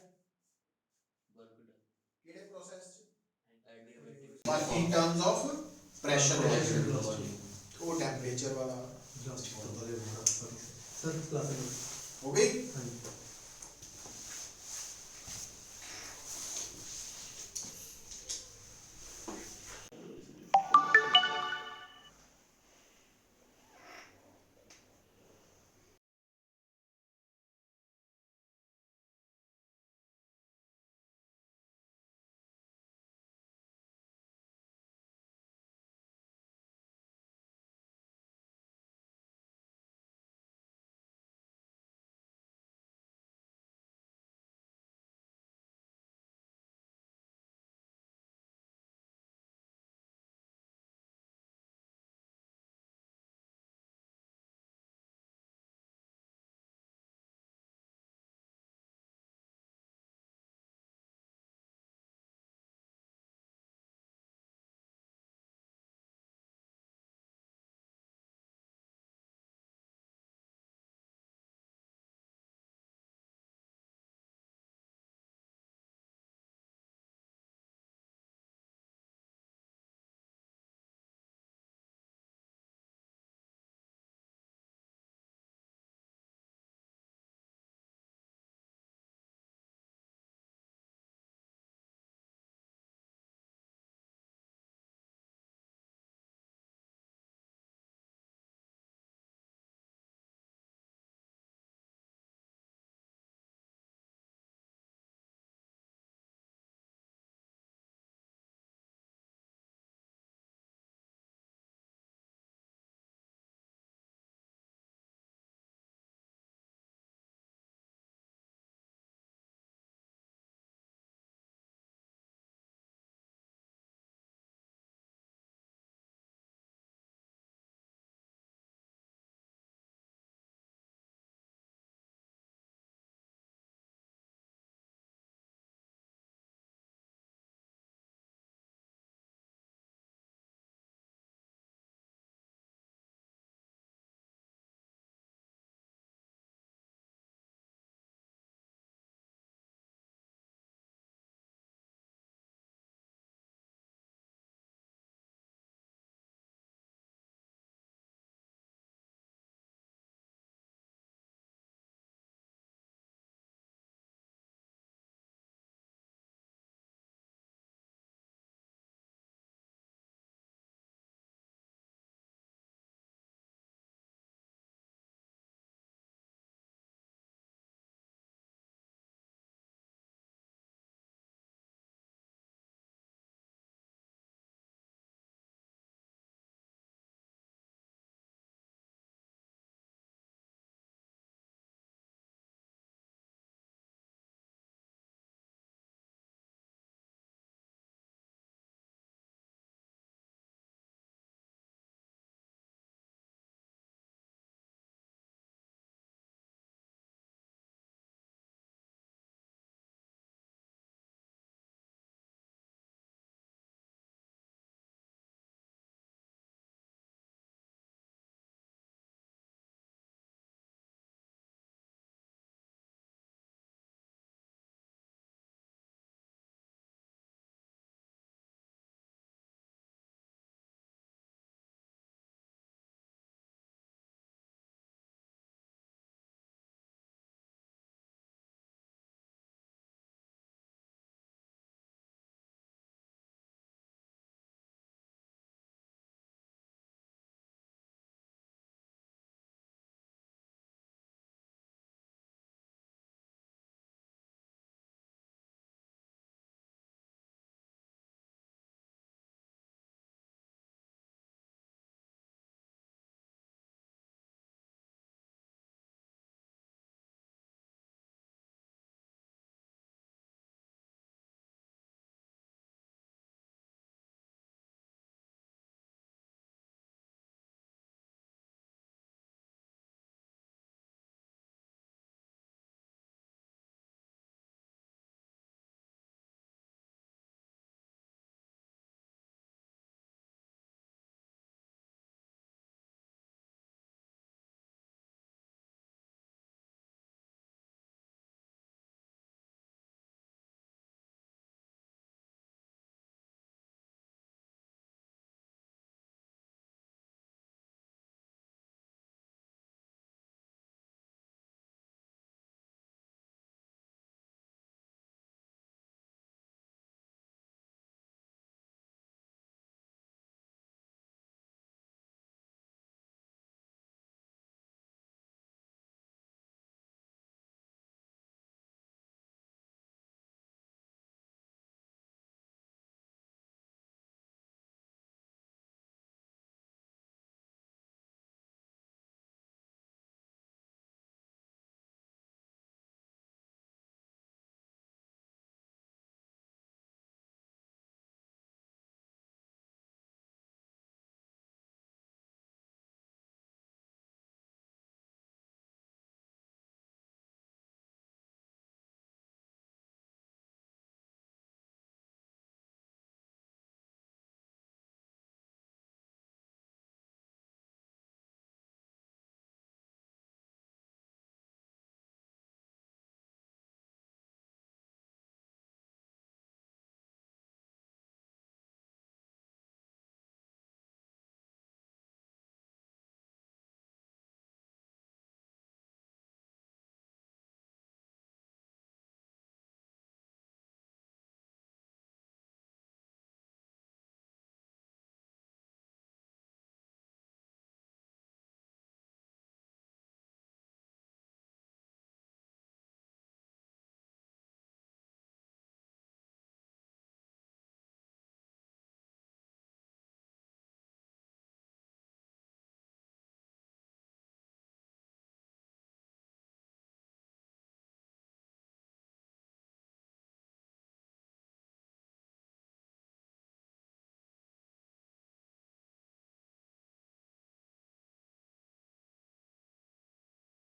वर्क डन किहड़े प्रोसेस adiabatic पर in terms of pressure Pressure वो टेंपरेचर वाला सर क्लास हो गई ਹਾਂਜੀ